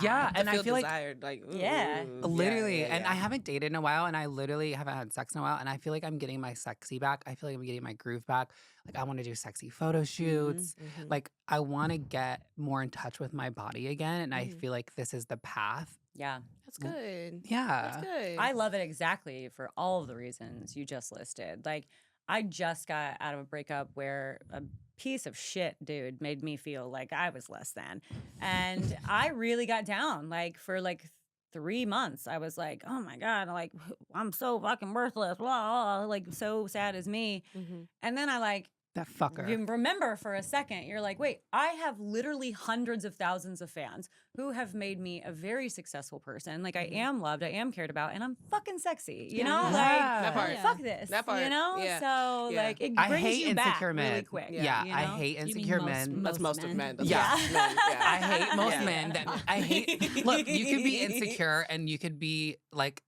Speaker 3: Yeah, and I feel like
Speaker 1: desired, like
Speaker 2: Yeah.
Speaker 3: literally, and I
Speaker 1: yeah.
Speaker 3: haven't dated in a while, and I literally haven't had sex in a while, and I feel like I'm getting my sexy back. I feel like I'm getting my groove back. Like I want to do sexy photo shoots. Like I want to get more in touch with my body again, and I feel like this is the path.
Speaker 2: Yeah.
Speaker 1: That's good.
Speaker 3: Yeah,
Speaker 1: That's good.
Speaker 2: I love it exactly for all of the reasons you just listed. Like, I just got out of a breakup where a piece of shit dude made me feel like I was less than. And I really got down. Like, for like 3 months, I was like, oh my God, like, I'm so fucking worthless. Blah, blah, like, so sad as me. And then I like,
Speaker 3: that fucker.
Speaker 2: you remember for a second, you're like, wait, I have literally hundreds of thousands of fans who have made me a very successful person. Like, I am loved, I am cared about, and I'm fucking sexy. You know?
Speaker 3: Yeah.
Speaker 2: Like,
Speaker 3: That
Speaker 1: part.
Speaker 2: fuck this.
Speaker 1: That part.
Speaker 2: You know?
Speaker 1: Yeah.
Speaker 2: So,
Speaker 1: Yeah.
Speaker 2: like, it
Speaker 3: I
Speaker 2: brings
Speaker 3: hate
Speaker 2: you back
Speaker 3: insecure men.
Speaker 2: really quick.
Speaker 3: Yeah,
Speaker 2: you
Speaker 3: I
Speaker 2: know?
Speaker 3: hate
Speaker 4: You mean
Speaker 3: insecure
Speaker 4: most-
Speaker 3: men.
Speaker 1: That's most of men. That's
Speaker 3: Yeah.
Speaker 1: most men, yeah.
Speaker 3: I hate most
Speaker 2: Yeah.
Speaker 3: men that I hate. Look, you could be insecure and you could be like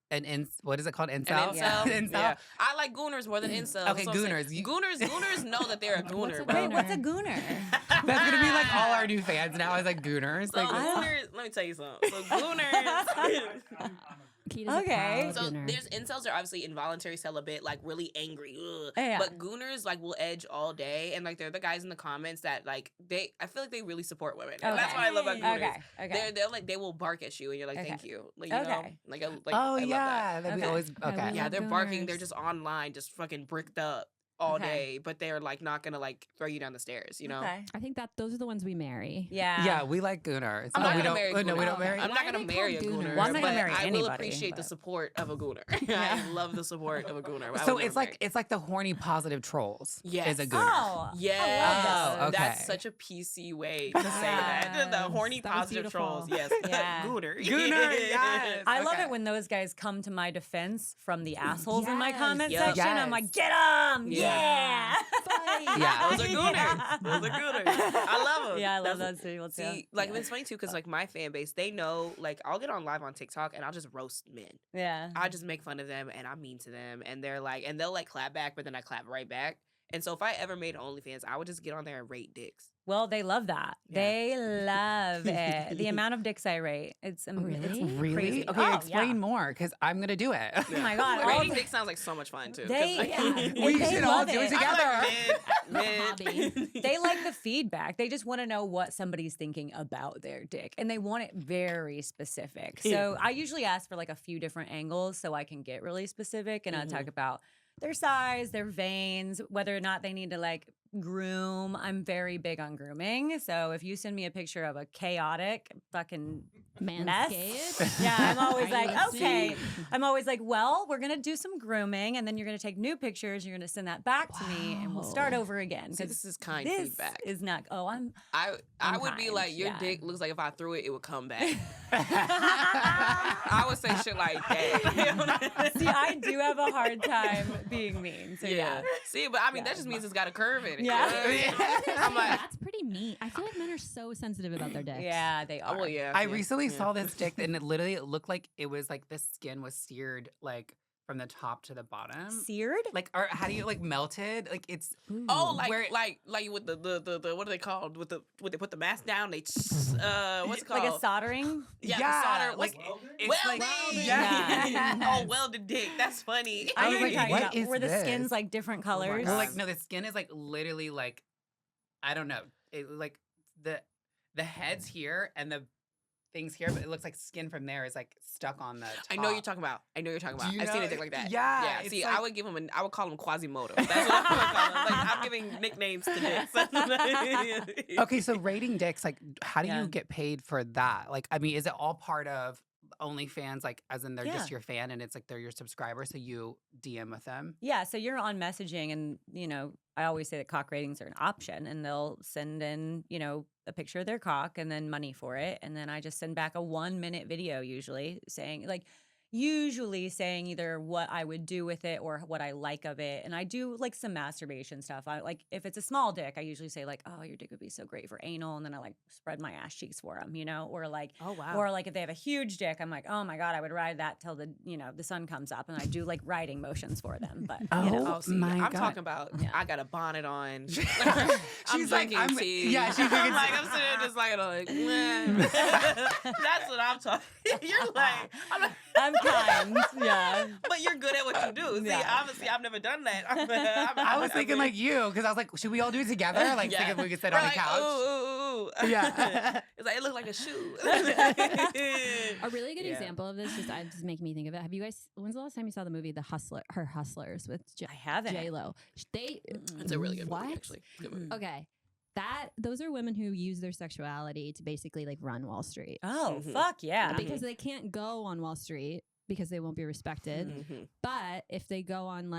Speaker 3: what is it called? Incel?
Speaker 1: An incel.
Speaker 2: Yeah.
Speaker 3: Incel?
Speaker 1: Yeah. I like gooners more than incels.
Speaker 3: Okay,
Speaker 1: That's what I'm saying.
Speaker 3: gooners.
Speaker 1: Gooners know that they're a gooner,
Speaker 4: a
Speaker 1: bro.
Speaker 2: Wait, what's a gooner?
Speaker 3: That's gonna be like all our new fans now is like gooners.
Speaker 1: So
Speaker 3: Like,
Speaker 1: gooners, let me tell you something. So gooners.
Speaker 4: Keita's a
Speaker 2: Okay.
Speaker 4: proud
Speaker 1: So
Speaker 4: gooner.
Speaker 1: there's incels are obviously involuntary celibate, like really angry. Ugh.
Speaker 2: Yeah.
Speaker 1: But gooners like will edge all day, and like they're the guys in the comments that like I feel like they really support women. And that's
Speaker 2: Okay.
Speaker 1: what I love about gooners.
Speaker 2: Okay.
Speaker 1: They're like they will bark at you, and you're like, thank you, like you know,
Speaker 2: Okay.
Speaker 1: like I
Speaker 3: oh
Speaker 1: love that.
Speaker 3: yeah, that we
Speaker 2: Okay.
Speaker 3: always okay.
Speaker 4: we
Speaker 1: Yeah,
Speaker 4: love
Speaker 1: they're barking. They're
Speaker 4: gooners.
Speaker 1: just online, just fucking bricked up all
Speaker 2: Okay.
Speaker 1: day, but they're like not gonna like throw you down the stairs, you know.
Speaker 2: Okay.
Speaker 4: I think that those are the ones we marry.
Speaker 2: Yeah.
Speaker 3: Yeah, we like gooners.
Speaker 1: I'm
Speaker 3: No,
Speaker 1: not
Speaker 3: we
Speaker 1: gonna
Speaker 3: don't.
Speaker 1: marry a
Speaker 3: No, we
Speaker 1: gooner.
Speaker 3: don't marry.
Speaker 1: I'm
Speaker 4: Why
Speaker 1: not
Speaker 4: are
Speaker 1: gonna
Speaker 4: they
Speaker 1: marry a
Speaker 4: called
Speaker 1: gooner.
Speaker 4: gooners?
Speaker 2: Well, I'm not gonna
Speaker 1: but
Speaker 2: marry
Speaker 1: I will
Speaker 2: anybody,
Speaker 1: appreciate the
Speaker 2: but-
Speaker 1: support of a gooner.
Speaker 2: Yeah.
Speaker 1: I love the support of a gooner. I
Speaker 3: So
Speaker 1: would
Speaker 3: it's
Speaker 1: never
Speaker 3: like it's like the horny positive trolls.
Speaker 1: Yes.
Speaker 3: Is a gooner.
Speaker 2: Oh.
Speaker 1: Yes,
Speaker 3: Oh, okay.
Speaker 1: that's such a PC way to say that. The
Speaker 2: Yes.
Speaker 1: horny
Speaker 4: That was
Speaker 1: positive
Speaker 4: beautiful.
Speaker 1: trolls. Yes,
Speaker 2: Yeah.
Speaker 1: gooner.
Speaker 3: Gooner, yes.
Speaker 2: I love
Speaker 3: Okay.
Speaker 2: it when those guys come to my defense from the assholes in my
Speaker 3: Yes.
Speaker 2: comment
Speaker 1: Yup.
Speaker 2: section. I'm
Speaker 3: Yes.
Speaker 2: like, get them!
Speaker 1: Yeah.
Speaker 2: Yeah.
Speaker 3: Yeah.
Speaker 1: Those are gooners.
Speaker 2: Yeah.
Speaker 1: Those are gooners. I love them.
Speaker 2: Yeah, I love those people too.
Speaker 1: See, like
Speaker 2: yeah.
Speaker 1: it's funny too, because like my fan base, they know. Like I'll get on live on TikTok and I'll just roast men.
Speaker 2: Yeah.
Speaker 1: I just make fun of them and I'm mean to them, and they're like, and they'll like clap back, but then I clap right back. And so if I ever made OnlyFans, I would just get on there and rate dicks.
Speaker 2: Well, they love that.
Speaker 1: Yeah.
Speaker 2: They love it. The amount of dicks I rate, it's
Speaker 4: Really?
Speaker 2: it's
Speaker 3: Really?
Speaker 2: crazy.
Speaker 3: Okay,
Speaker 2: Oh,
Speaker 3: explain
Speaker 2: yeah.
Speaker 3: more because I'm gonna do it.
Speaker 2: Oh my God. all
Speaker 1: Rating
Speaker 2: the-
Speaker 1: dick sounds like so much fun too. 'cause,
Speaker 2: They,
Speaker 1: like,
Speaker 2: yeah,
Speaker 3: We
Speaker 2: they
Speaker 3: should all
Speaker 2: love
Speaker 3: do it
Speaker 2: it.
Speaker 3: together.
Speaker 1: I'm like,
Speaker 4: Hobby.
Speaker 2: They like the feedback. They just want to know what somebody's thinking about their dick, and they want it very specific. So I usually ask for like a few different angles so I can get really specific, and I'll talk about their size, their veins, whether or not they need to like groom. I'm very big on grooming. So if you send me a picture of a chaotic fucking mess,
Speaker 4: Manscaped.
Speaker 2: yeah, I'm always
Speaker 4: Are you
Speaker 2: like, okay.
Speaker 4: listening?
Speaker 2: I'm always like, well, we're gonna do some grooming, and then you're gonna take new pictures. You're gonna send that back to me, and we'll start over again.
Speaker 1: See,
Speaker 2: 'cause
Speaker 1: this is kind
Speaker 2: this
Speaker 1: feedback.
Speaker 2: is not. Oh, I'm.
Speaker 1: I
Speaker 2: I'm
Speaker 1: would be
Speaker 2: kind,
Speaker 1: like, your
Speaker 2: yeah.
Speaker 1: dick looks like if I threw it, it would come back. I would say shit like that.
Speaker 2: See, I do have a hard time being mean. So yeah.
Speaker 1: See, but I mean,
Speaker 2: Yeah.
Speaker 1: that just means it's got a curve in it.
Speaker 2: Yeah.
Speaker 1: I'm like,
Speaker 4: That's pretty mean. I feel like men are so sensitive about their dicks.
Speaker 2: Yeah, they are.
Speaker 1: oh, well, yeah.
Speaker 3: I
Speaker 1: yeah,
Speaker 3: recently
Speaker 1: yeah.
Speaker 3: saw this dick and it literally looked like it was like the skin was seared like from the top to the bottom.
Speaker 2: Seared?
Speaker 3: Like, or how do you like melted? Like it's
Speaker 1: Oh,
Speaker 3: Where-
Speaker 1: like with the what are they called? With they put the mask down, they what's it called?
Speaker 2: Like a soldering?
Speaker 1: Yeah,
Speaker 3: Yeah,
Speaker 1: the solder.
Speaker 3: like, it's
Speaker 1: welding.
Speaker 3: like-
Speaker 2: Yeah.
Speaker 1: Oh, welded dick. That's funny.
Speaker 2: I know
Speaker 3: was
Speaker 2: what
Speaker 3: like,
Speaker 2: you're talking
Speaker 3: what
Speaker 2: about.
Speaker 3: is
Speaker 2: Where the
Speaker 3: this?
Speaker 2: skin's like different colors.
Speaker 3: well, like no, the skin is like literally like I don't know, like the heads here and the things here, but it looks like skin from there is like stuck on the top.
Speaker 1: I know you're talking about. I've seen a dick like that.
Speaker 3: Yeah, it's
Speaker 1: See,
Speaker 3: like-
Speaker 1: I would call him Quasimodo. That's what I would call him. Like I'm giving nicknames to dicks.
Speaker 3: Okay, so rating dicks, like how do
Speaker 2: Yeah.
Speaker 3: you get paid for that? Like, I mean, is it all part of OnlyFans, like as in they're
Speaker 2: Yeah.
Speaker 3: just your fan and it's like they're your subscriber, so you DM with them?
Speaker 2: Yeah, so you're on messaging, and I always say that cock ratings are an option, and they'll send in a picture of their cock and then money for it, and then I just send back a 1-minute video usually saying either what I would do with it or what I like of it, and I do like some masturbation stuff. I like if it's a small dick, I usually say like, oh, your dick would be so great for anal, and then I like spread my ass cheeks for them, or like.
Speaker 1: Oh wow.
Speaker 2: Or like if they have a huge dick, I'm like, oh my God, I would ride that till the sun comes up, and I do like riding motions for them. But
Speaker 3: Oh,
Speaker 1: see,
Speaker 3: my
Speaker 1: I'm
Speaker 3: God.
Speaker 1: talking about.
Speaker 2: Yeah.
Speaker 1: I got a bonnet on.
Speaker 3: She's
Speaker 1: I'm
Speaker 3: like,
Speaker 1: drinking tea.
Speaker 3: yeah, she's
Speaker 1: I'm
Speaker 3: drinking
Speaker 1: like,
Speaker 3: tea.
Speaker 1: I'm sitting there just like, meh. That's what I'm talking. You're like,
Speaker 2: I'm kind, yeah.
Speaker 1: but you're good at what you do. See,
Speaker 2: Yeah.
Speaker 1: obviously, I've never done that.
Speaker 3: I was thinking like you, because I was like, should we all do it together? Like, think if we could sit on
Speaker 1: We're
Speaker 3: the couch.
Speaker 1: Ooh.
Speaker 3: Yeah.
Speaker 1: It's like it looked like a shoe.
Speaker 4: A really good
Speaker 1: Yeah.
Speaker 4: example of this, just making me think of it. Have you guys? When's the last time you saw the movie Her Hustlers with
Speaker 2: I haven't.
Speaker 4: J Lo?
Speaker 1: It's a really good
Speaker 4: what?
Speaker 1: movie, actually. Good movie.
Speaker 4: Okay, those are women who use their sexuality to basically like run Wall Street
Speaker 2: Oh,
Speaker 1: Mhm.
Speaker 2: fuck yeah.
Speaker 4: because they can't go on Wall Street because they won't be respected.
Speaker 1: Mhm.
Speaker 4: But if they go on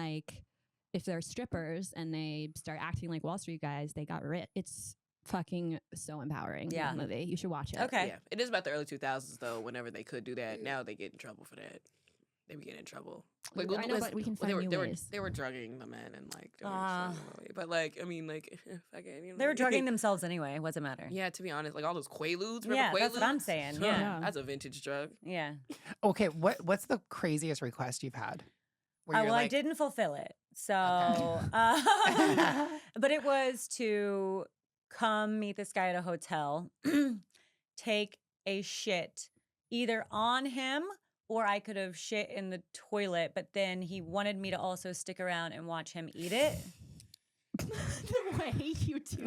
Speaker 4: if they're strippers and they start acting like Wall Street guys, they got rich. It's fucking so empowering.
Speaker 2: Yeah.
Speaker 4: That movie. You should watch it.
Speaker 2: Okay.
Speaker 1: Yeah, it is about the early 2000s though. Whenever they could do that, now they get in trouble for that. They be getting in trouble.
Speaker 4: I know, but we can find new ways.
Speaker 1: They were drugging the men and like, doing
Speaker 2: Ah.
Speaker 1: shit, but like, I mean, like, fucking,
Speaker 2: They were drugging themselves anyway. What's it matter?
Speaker 1: Yeah, to be honest, like all those Quaaludes. Remember
Speaker 2: Yeah,
Speaker 1: Quaaludes?
Speaker 2: that's what I'm saying,
Speaker 1: Huh,
Speaker 2: yeah.
Speaker 1: that's a vintage drug.
Speaker 2: Yeah.
Speaker 3: Okay, what's the craziest request you've had? Where you're
Speaker 2: Well, I
Speaker 3: like,
Speaker 2: didn't fulfill it. So,
Speaker 3: Okay.
Speaker 2: but it was to come meet this guy at a hotel, take a shit either on him or I could have shit in the toilet, but then he wanted me to also stick around and watch him eat it.
Speaker 4: The way you do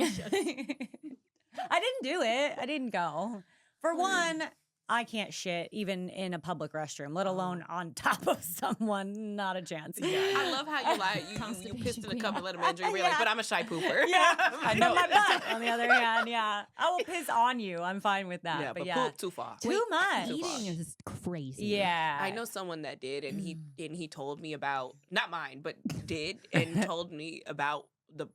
Speaker 2: I didn't do it. I didn't go. For one, I can't shit even in a public restroom, let alone on top of someone. Not a chance.
Speaker 1: I love how you like you pissed in a cup and let him enter. You're like,
Speaker 2: Yeah.
Speaker 1: but I'm a shy pooper.
Speaker 2: Yeah,
Speaker 3: I
Speaker 2: but
Speaker 3: know.
Speaker 2: my butt, on the other hand, yeah, I will piss on you. I'm fine with that.
Speaker 1: Yeah,
Speaker 2: but
Speaker 1: but
Speaker 2: yeah,
Speaker 1: poop too far.
Speaker 2: too much.
Speaker 1: Too far.
Speaker 4: Eating is crazy.
Speaker 2: Yeah,
Speaker 1: I know someone that did, and he told me about not mine, but did, and told me about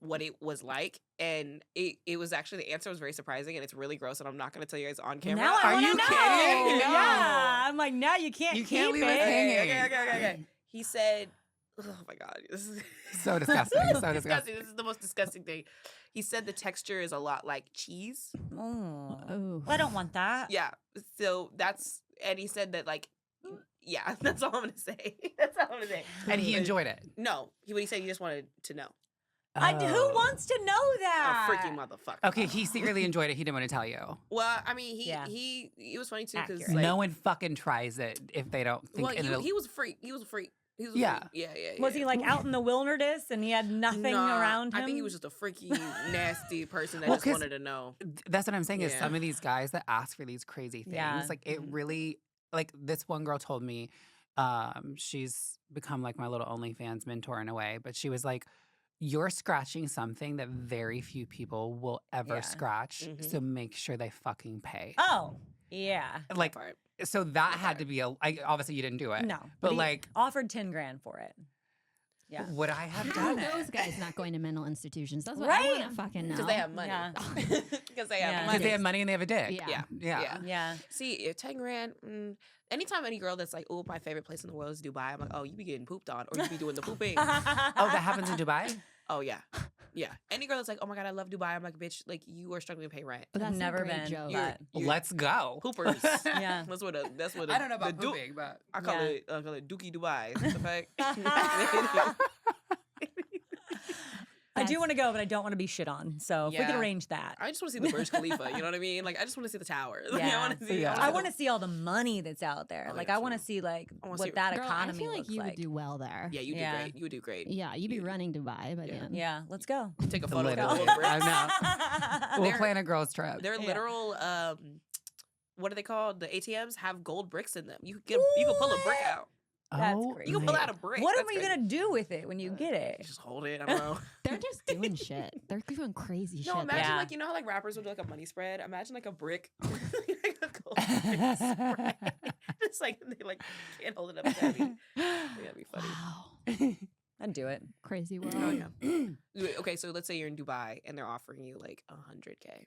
Speaker 1: what it was like, and it was actually the answer was very surprising, and it's really gross, and I'm not going to tell you guys on camera.
Speaker 2: Now I
Speaker 3: Are
Speaker 2: wanna
Speaker 3: you
Speaker 2: know.
Speaker 3: kidding? No.
Speaker 2: Yeah, I'm like, now you can't.
Speaker 3: You can't
Speaker 2: keep
Speaker 3: leave us
Speaker 2: it.
Speaker 3: hanging.
Speaker 1: Okay. He said, "Oh my god, this is
Speaker 3: So disgusting. So disgusting.
Speaker 1: disgusting. This is the most disgusting thing." He said the texture is a lot like cheese.
Speaker 2: Oh.
Speaker 4: Oh.
Speaker 2: Well, I don't want that.
Speaker 1: Yeah, so and he said that like, yeah, that's all I'm gonna say. That's all I'm gonna say.
Speaker 3: And he enjoyed it.
Speaker 1: No, he said he just wanted to know.
Speaker 2: Who wants to know
Speaker 1: A
Speaker 2: that?
Speaker 1: freaking motherfucker.
Speaker 3: Okay, he secretly enjoyed it. He didn't want to tell you.
Speaker 1: Well, I mean,
Speaker 2: Yeah.
Speaker 1: it was funny too because
Speaker 2: Accurate.
Speaker 1: like,
Speaker 3: No one fucking tries it if they don't think
Speaker 1: well,
Speaker 3: it'll.
Speaker 1: he was a freak. He was a freak. He was a
Speaker 3: Yeah.
Speaker 1: freak. Yeah.
Speaker 2: Was he like out in the wilderness and he had nothing
Speaker 1: Nah,
Speaker 2: around him?
Speaker 1: I think he was just a freaky, nasty person that
Speaker 3: Well,
Speaker 1: just
Speaker 3: 'cause-
Speaker 1: wanted to know.
Speaker 3: That's what I'm saying is
Speaker 1: Yeah.
Speaker 3: some of these guys that ask for these crazy things,
Speaker 2: Yeah.
Speaker 3: like it really, like this one girl told me, she's become like my little OnlyFans mentor in a way, but she was like, you're scratching something that very few people will ever
Speaker 2: Yeah.
Speaker 3: scratch,
Speaker 1: Mhm.
Speaker 3: so make sure they fucking pay.
Speaker 2: Oh, yeah.
Speaker 3: Like,
Speaker 1: Part.
Speaker 3: so that had to be obviously you didn't do it.
Speaker 2: No.
Speaker 3: But
Speaker 2: he
Speaker 3: like,
Speaker 2: offered 10 grand for it. Yeah.
Speaker 3: would I have
Speaker 4: How
Speaker 3: done
Speaker 4: are
Speaker 3: it?
Speaker 4: those guys not going to mental institutions? That's what
Speaker 2: Right?
Speaker 4: I want to fucking know.
Speaker 1: Because they have money.
Speaker 2: Yeah.
Speaker 1: Because they
Speaker 2: Yeah.
Speaker 1: have
Speaker 3: Because
Speaker 1: money.
Speaker 3: they have money and they have a dick.
Speaker 4: Yeah.
Speaker 3: Yeah.
Speaker 2: Yeah.
Speaker 1: See, if 10 grand, anytime any girl that's like, oh, my favorite place in the world is Dubai, I'm like, oh, you be getting pooped on or you be doing the pooping.
Speaker 3: Oh, that happens in Dubai?
Speaker 1: Oh yeah, yeah. Any girl that's like, oh my god, I love Dubai. I'm like, bitch, like you are struggling to pay rent.
Speaker 4: But that's
Speaker 2: I've never
Speaker 4: a great
Speaker 2: been.
Speaker 4: joke.
Speaker 1: You're
Speaker 3: Let's go.
Speaker 1: poopers.
Speaker 2: Yeah.
Speaker 1: That's what.
Speaker 3: I don't know about pooping, but
Speaker 1: I call
Speaker 2: Yeah.
Speaker 1: it. I call it Dookie Dubai. What the fuck?
Speaker 2: I do want to go, but I don't want to be shit on. So if we could
Speaker 1: Yeah.
Speaker 2: arrange that.
Speaker 1: I just want to see the Burj Khalifa. You know what I mean? Like I just want to see the towers. Like, I
Speaker 2: Yeah.
Speaker 1: want to see.
Speaker 3: Yeah.
Speaker 2: I want to see all the money that's out there.
Speaker 1: Oh,
Speaker 2: like
Speaker 1: yeah,
Speaker 2: I want to
Speaker 1: true.
Speaker 2: see like
Speaker 1: I wanna
Speaker 2: what
Speaker 1: see-
Speaker 2: that
Speaker 4: Girl, I
Speaker 2: economy
Speaker 4: feel like
Speaker 2: looks
Speaker 4: you
Speaker 2: like.
Speaker 4: would do well there.
Speaker 1: Yeah, you do
Speaker 2: Yeah.
Speaker 1: great. You would do great.
Speaker 4: Yeah, you'd be running Dubai by the
Speaker 1: Yeah.
Speaker 4: end.
Speaker 2: Yeah, let's go.
Speaker 1: Take a photo of the
Speaker 3: Literally.
Speaker 1: gold bricks.
Speaker 3: I know. We'll
Speaker 1: They're-
Speaker 3: plan a girls trip.
Speaker 1: They're
Speaker 2: Yeah.
Speaker 1: literal. What are they called? The ATMs have gold bricks in them. You can pull a brick out.
Speaker 2: That's
Speaker 3: Oh,
Speaker 2: crazy.
Speaker 1: You can pull
Speaker 3: my-
Speaker 1: out a brick.
Speaker 2: What are
Speaker 1: That's
Speaker 2: we
Speaker 1: crazy.
Speaker 2: gonna do with it when you get
Speaker 1: You
Speaker 2: it?
Speaker 1: just hold it. I don't know.
Speaker 4: They're just doing shit. They're doing crazy shit.
Speaker 1: No, imagine
Speaker 2: Yeah.
Speaker 1: like you know how like rappers would do like a money spread. Imagine like a brick, like a gold brick spread. Just like they like can't hold it up. That'd be funny.
Speaker 4: Wow.
Speaker 2: I'd do it.
Speaker 4: Crazy world.
Speaker 1: Oh yeah. Okay, so let's say you're in Dubai and they're offering you like $100K.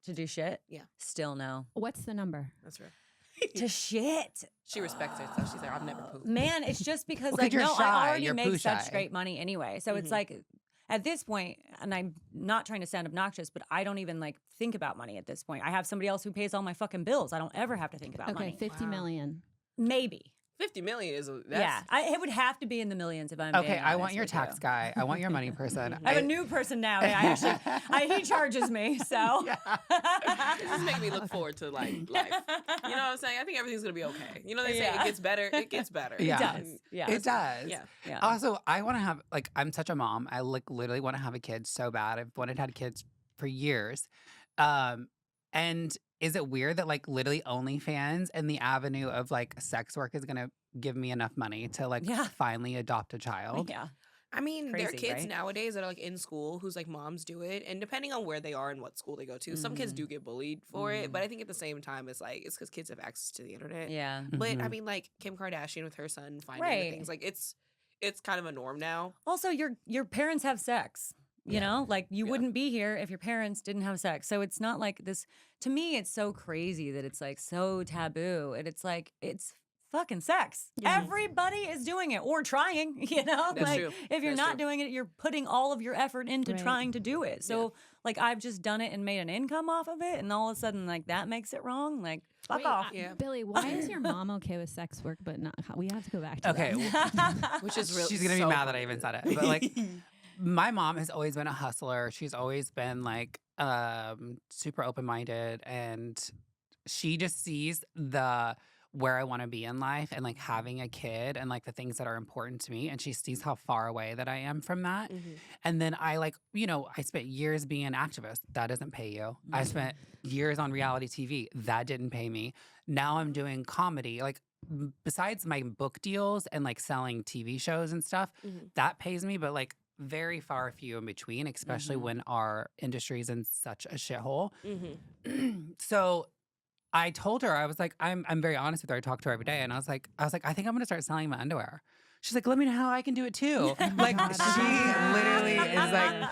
Speaker 2: To do shit?
Speaker 1: Yeah.
Speaker 2: Still no.
Speaker 4: What's the number?
Speaker 1: That's right.
Speaker 2: To shit.
Speaker 1: She respects herself. She's like, I've never pooped.
Speaker 2: Man, it's just because
Speaker 3: Well, 'cause
Speaker 2: like
Speaker 3: you're
Speaker 2: no,
Speaker 3: shy.
Speaker 2: I already
Speaker 3: You're
Speaker 2: make
Speaker 3: poo
Speaker 2: such
Speaker 3: shy.
Speaker 2: great money anyway. So it's
Speaker 1: Mhm.
Speaker 2: like at this point, and I'm not trying to sound obnoxious, but I don't even like think about money at this point. I have somebody else who pays all my fucking bills. I don't ever have to think about
Speaker 4: Okay,
Speaker 2: money.
Speaker 4: 50
Speaker 1: Wow.
Speaker 4: million.
Speaker 2: Maybe.
Speaker 1: 50 million is
Speaker 2: Yeah. It would have to be in the millions if I'm
Speaker 3: Okay,
Speaker 2: being
Speaker 3: I want
Speaker 2: honest
Speaker 3: your
Speaker 2: with
Speaker 3: tax
Speaker 2: you.
Speaker 3: guy. I want your money person.
Speaker 2: I have a new person now. He charges me, so.
Speaker 1: This is making me look forward to like life. You know what I'm saying? I think everything's gonna be okay. You know they say
Speaker 2: Yeah.
Speaker 1: it gets better. It gets better.
Speaker 3: Yeah.
Speaker 2: It does. Yeah.
Speaker 3: It does.
Speaker 1: Yeah.
Speaker 2: Yeah.
Speaker 3: Also, I want to have like I'm such a mom. I like literally want to have a kid so bad. I've wanted to have kids for years. And is it weird that like literally OnlyFans and the avenue of like sex work is gonna give me enough money to like
Speaker 2: Yeah.
Speaker 3: finally adopt a child?
Speaker 2: Yeah.
Speaker 1: I mean, there are
Speaker 2: Crazy,
Speaker 1: kids
Speaker 2: right?
Speaker 1: nowadays that are like in school whose like moms do it, and depending on where they are and what school they go to, some kids
Speaker 2: Mhm.
Speaker 1: do get bullied for it. But I think at the same time, it's like it's because kids have access to the internet.
Speaker 2: Yeah.
Speaker 1: But I
Speaker 3: Mhm.
Speaker 1: mean, like Kim Kardashian with her son finding the
Speaker 2: Right.
Speaker 1: things, like it's kind of a norm now.
Speaker 2: Also, your parents have sex. You
Speaker 1: Yeah.
Speaker 2: know, like you
Speaker 1: Yeah.
Speaker 2: wouldn't be here if your parents didn't have sex. So it's not like this. To me, it's so crazy that it's like so taboo, and it's like it's fucking sex.
Speaker 4: Yeah.
Speaker 2: Everybody is doing it or trying. You know,
Speaker 1: That's
Speaker 2: like
Speaker 1: true.
Speaker 2: if you're
Speaker 1: That's
Speaker 2: not
Speaker 1: true.
Speaker 2: doing it, you're putting all of your effort into
Speaker 4: Right.
Speaker 2: trying to do it. So like I've just done it and made an income off of it, and all of a sudden like that makes it wrong. Like fuck
Speaker 4: Wait,
Speaker 2: off.
Speaker 1: Yeah.
Speaker 4: Billy, why is your mom okay with sex work but not? We have to go back to
Speaker 3: Okay,
Speaker 4: that.
Speaker 1: Which is real.
Speaker 3: She's gonna be
Speaker 1: so
Speaker 3: mad that I even said it. But like my mom has always been a hustler. She's always been like super open-minded, and she just sees the where I want to be in life and like having a kid and like the things that are important to me, and she sees how far away that I am from that.
Speaker 1: Mhm.
Speaker 3: And then I like, I spent years being an activist. That doesn't pay you. I spent years on reality TV. That didn't pay me. Now I'm doing comedy. Like besides my book deals and like selling TV shows and stuff,
Speaker 1: Mhm.
Speaker 3: that pays me, but like very far few in between, especially
Speaker 2: Mhm.
Speaker 3: when our industry is in such a shithole.
Speaker 1: Mhm.
Speaker 3: So I told her, I was like, I'm very honest with her. I talk to her every day, and I was like, I think I'm gonna start selling my underwear. She's like, let me know how I can do it too. Like
Speaker 4: God,
Speaker 3: she literally is like,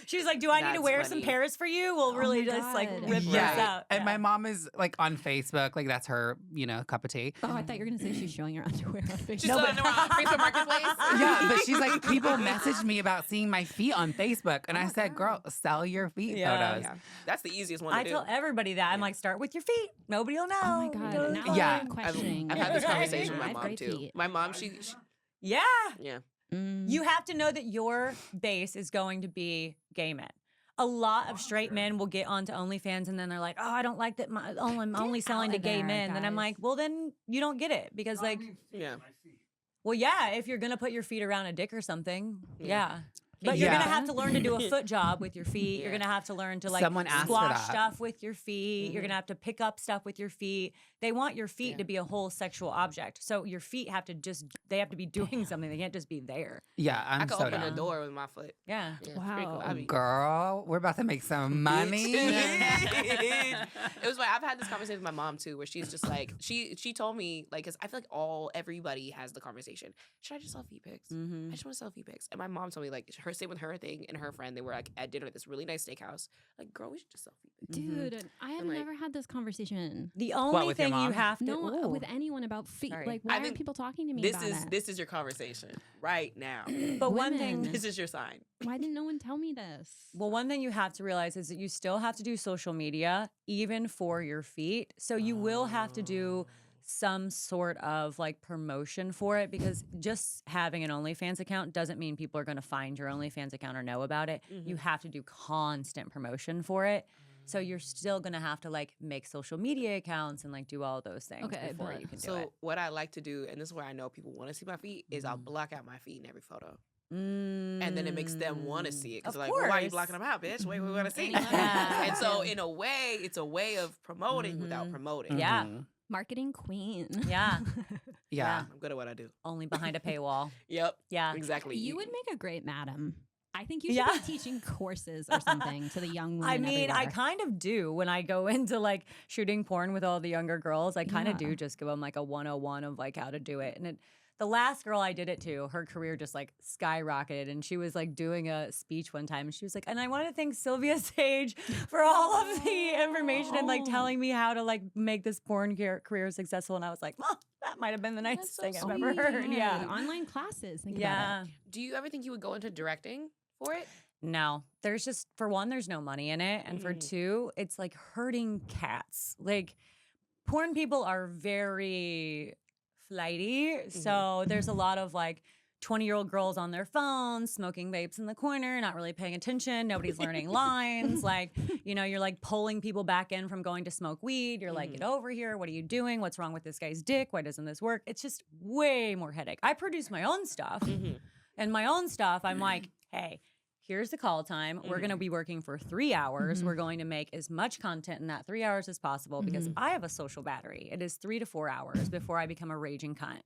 Speaker 2: She's like, do I need to
Speaker 1: That's
Speaker 2: wear some
Speaker 1: funny.
Speaker 2: pairs for you? We'll
Speaker 4: Oh
Speaker 2: really
Speaker 4: my
Speaker 2: just like
Speaker 4: God.
Speaker 2: rip
Speaker 3: yeah.
Speaker 2: this out.
Speaker 3: And
Speaker 2: Yeah.
Speaker 3: my mom is like on Facebook, like that's her, cup of tea.
Speaker 4: Oh, I thought you were gonna say she's showing her underwear on Facebook.
Speaker 1: She's selling underwear on Facebook Marketplace.
Speaker 3: Yeah, but she's like, people messaged me about seeing my feet on Facebook, and
Speaker 1: Oh
Speaker 3: I
Speaker 1: my
Speaker 3: said, girl, sell your feet
Speaker 2: Yeah.
Speaker 3: photos.
Speaker 1: Yeah. That's the easiest one to
Speaker 2: I
Speaker 1: do.
Speaker 2: tell everybody that. I'm
Speaker 1: Yeah.
Speaker 2: like, start with your feet. Nobody will know.
Speaker 4: Oh my
Speaker 2: You
Speaker 4: god!
Speaker 2: go-
Speaker 4: Now
Speaker 3: Yeah.
Speaker 4: I'm questioning.
Speaker 1: I've had this
Speaker 2: Right.
Speaker 1: conversation with
Speaker 4: I
Speaker 1: my
Speaker 4: have
Speaker 1: mom
Speaker 4: great
Speaker 1: too.
Speaker 4: feet.
Speaker 1: My mom, she
Speaker 2: Yeah.
Speaker 1: yeah.
Speaker 2: You have to know that your base is going to be gay men. A lot of straight men will get onto OnlyFans and then they're like, oh, I don't like that. I'm only selling to
Speaker 4: out
Speaker 2: gay
Speaker 4: there,
Speaker 2: men. Then I'm
Speaker 4: guys.
Speaker 2: like, well, then you don't get it because like,
Speaker 1: Yeah.
Speaker 2: well, yeah, if you're gonna put your feet around a dick or something,
Speaker 1: Yeah.
Speaker 2: yeah. But you're
Speaker 3: Yeah.
Speaker 2: gonna have to learn to do a foot job with your feet. You're
Speaker 1: Yeah.
Speaker 2: gonna have to learn to like
Speaker 3: Someone asked for
Speaker 2: squash
Speaker 3: that.
Speaker 2: stuff with your feet. You're
Speaker 1: Mhm.
Speaker 2: gonna have to pick up stuff with your feet. They want your feet
Speaker 1: Yeah.
Speaker 2: to be a whole sexual object. So your feet have to they have to be doing something. They can't just be there.
Speaker 3: Yeah,
Speaker 1: I
Speaker 3: I'm
Speaker 1: could
Speaker 3: so
Speaker 1: open a
Speaker 3: down.
Speaker 1: door with my foot.
Speaker 2: Yeah.
Speaker 1: Yeah, it's pretty cool.
Speaker 4: Wow.
Speaker 1: I mean,
Speaker 3: Girl, we're about to make some money.
Speaker 1: it was like I've had this conversation with my mom too, where she's just like she told me like, because I feel like everybody has the conversation. Should I just sell feet pics?
Speaker 2: Mm-hmm.
Speaker 1: I just want to sell feet pics. And my mom told me like her, same with her thing and her friend. They were like at dinner at this really nice steakhouse. Like, girl, we should just selfie.
Speaker 4: Dude, I have
Speaker 1: like-
Speaker 4: never had this conversation.
Speaker 2: The only
Speaker 3: with your
Speaker 2: thing you
Speaker 3: mom?
Speaker 2: have to
Speaker 4: No, with anyone about feet.
Speaker 2: Sorry.
Speaker 4: Like,
Speaker 1: I
Speaker 4: why aren't
Speaker 1: think
Speaker 4: people talking to me
Speaker 1: This
Speaker 4: about
Speaker 1: is
Speaker 4: it?
Speaker 1: this is your conversation right now.
Speaker 2: But one thing,
Speaker 4: Women.
Speaker 1: This is your sign.
Speaker 4: Why didn't no one tell me this?
Speaker 2: well, one thing you have to realize is that you still have to do social media even for your feet. So you will have to do some sort of like promotion for it, because just having an OnlyFans account doesn't mean people are going to find your OnlyFans account or know about it. You have to do constant promotion for it. So you're still going to have to like make social media accounts and like do all those things
Speaker 4: Okay,
Speaker 2: before
Speaker 4: but-
Speaker 2: you can do
Speaker 1: So
Speaker 2: it.
Speaker 1: what I like to do, and this is where I know people want to see my feet, is I'll block out my feet in every photo.
Speaker 2: And
Speaker 1: And then it makes them want to see it. Because
Speaker 2: Of
Speaker 1: like, well, why are you
Speaker 2: course.
Speaker 1: blocking them out, bitch? Wait, we want to see.
Speaker 4: Anyone
Speaker 2: Yeah.
Speaker 1: And so in a way, it's a way of promoting without promoting.
Speaker 2: Yeah.
Speaker 3: Mhm.
Speaker 4: Marketing queen.
Speaker 2: Yeah,
Speaker 3: Yeah.
Speaker 1: I'm good at what I do.
Speaker 2: only behind a paywall.
Speaker 1: Yep.
Speaker 2: Yeah.
Speaker 1: Exactly.
Speaker 4: You would make a great madam. I think you should
Speaker 2: Yeah.
Speaker 4: be teaching courses or something to the young women.
Speaker 2: I mean, I
Speaker 4: everywhere.
Speaker 2: kind of do when I go into like shooting porn with all the younger girls. I kind of
Speaker 4: Yeah.
Speaker 2: do just give them like a 101 of like how to do it. And the last girl I did it to, her career just like skyrocketed. And she was like doing a speech one time. And she was like, and I want to thank Silvia Sage for all of the information and like
Speaker 4: Oh.
Speaker 2: telling me how to like make this porn career successful. And I was like, oh, that might have been the nicest
Speaker 1: so
Speaker 2: thing I've
Speaker 1: sweet.
Speaker 2: ever heard. Yeah.
Speaker 4: Online classes. Think about
Speaker 2: Yeah.
Speaker 4: it.
Speaker 1: Do you ever think you would go into directing for it?
Speaker 2: No, there's just, for one, there's no money in it. And for two, it's like hurting cats. Like, porn people are very flighty. So there's a lot of like 20-year-old girls on their phones, smoking vapes in the corner, not really paying attention. Nobody's learning lines. Like, you know, you're like pulling people back in from going to smoke weed. You're like, get over here. What are you doing? What's wrong with this guy's dick? Why doesn't this work? It's just way more headache. I produce my own stuff. And my own stuff, I'm like, hey, here's the call time. We're going to be working for 3 hours. We're going to make as much content in that 3 hours as possible because I have a social battery. It is 3 to 4 hours before I become a raging cunt.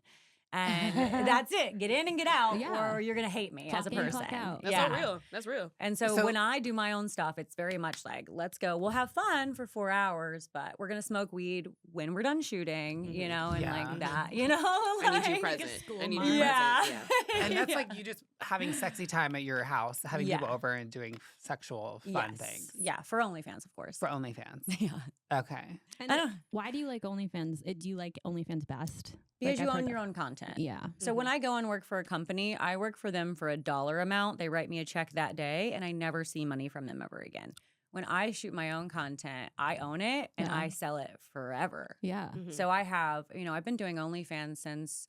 Speaker 2: And that's it. Get in and get out,
Speaker 4: Yeah.
Speaker 2: or you're going to hate me as a
Speaker 4: Clock in,
Speaker 2: person.
Speaker 4: clock out.
Speaker 1: That's
Speaker 2: yeah.
Speaker 1: so real. That's real.
Speaker 2: And so,
Speaker 3: So-
Speaker 2: when I do my own stuff, it's very much like, let's go. We'll have fun for 4 hours, but we're going to smoke weed when we're done shooting, you know, and
Speaker 3: Yeah.
Speaker 2: like that, you know?
Speaker 1: I need you
Speaker 2: like-
Speaker 1: present.
Speaker 4: school
Speaker 1: I need
Speaker 4: mom.
Speaker 1: you
Speaker 2: Yeah.
Speaker 1: present. Yeah.
Speaker 3: And that's
Speaker 2: Yeah.
Speaker 3: like you just having sexy time at your house, having
Speaker 2: Yeah.
Speaker 3: people over and doing sexual fun
Speaker 2: Yes.
Speaker 3: things
Speaker 2: Yeah, for OnlyFans, of course.
Speaker 3: for OnlyFans.
Speaker 2: yeah.
Speaker 3: Okay.
Speaker 4: And
Speaker 2: I don't-
Speaker 4: why do you like OnlyFans? Do you like OnlyFans best?
Speaker 2: Because
Speaker 4: Like,
Speaker 2: you
Speaker 4: I've
Speaker 2: own
Speaker 4: heard
Speaker 2: your
Speaker 4: that-
Speaker 2: own content.
Speaker 4: Yeah.
Speaker 2: So when I go and work for a company, I work for them for a dollar amount. They write me a check that day, and I never see money from them ever again. When I shoot my own content, I own it and
Speaker 4: Yeah.
Speaker 2: I sell it forever.
Speaker 4: Yeah.
Speaker 2: So I have, you know, I've been doing OnlyFans since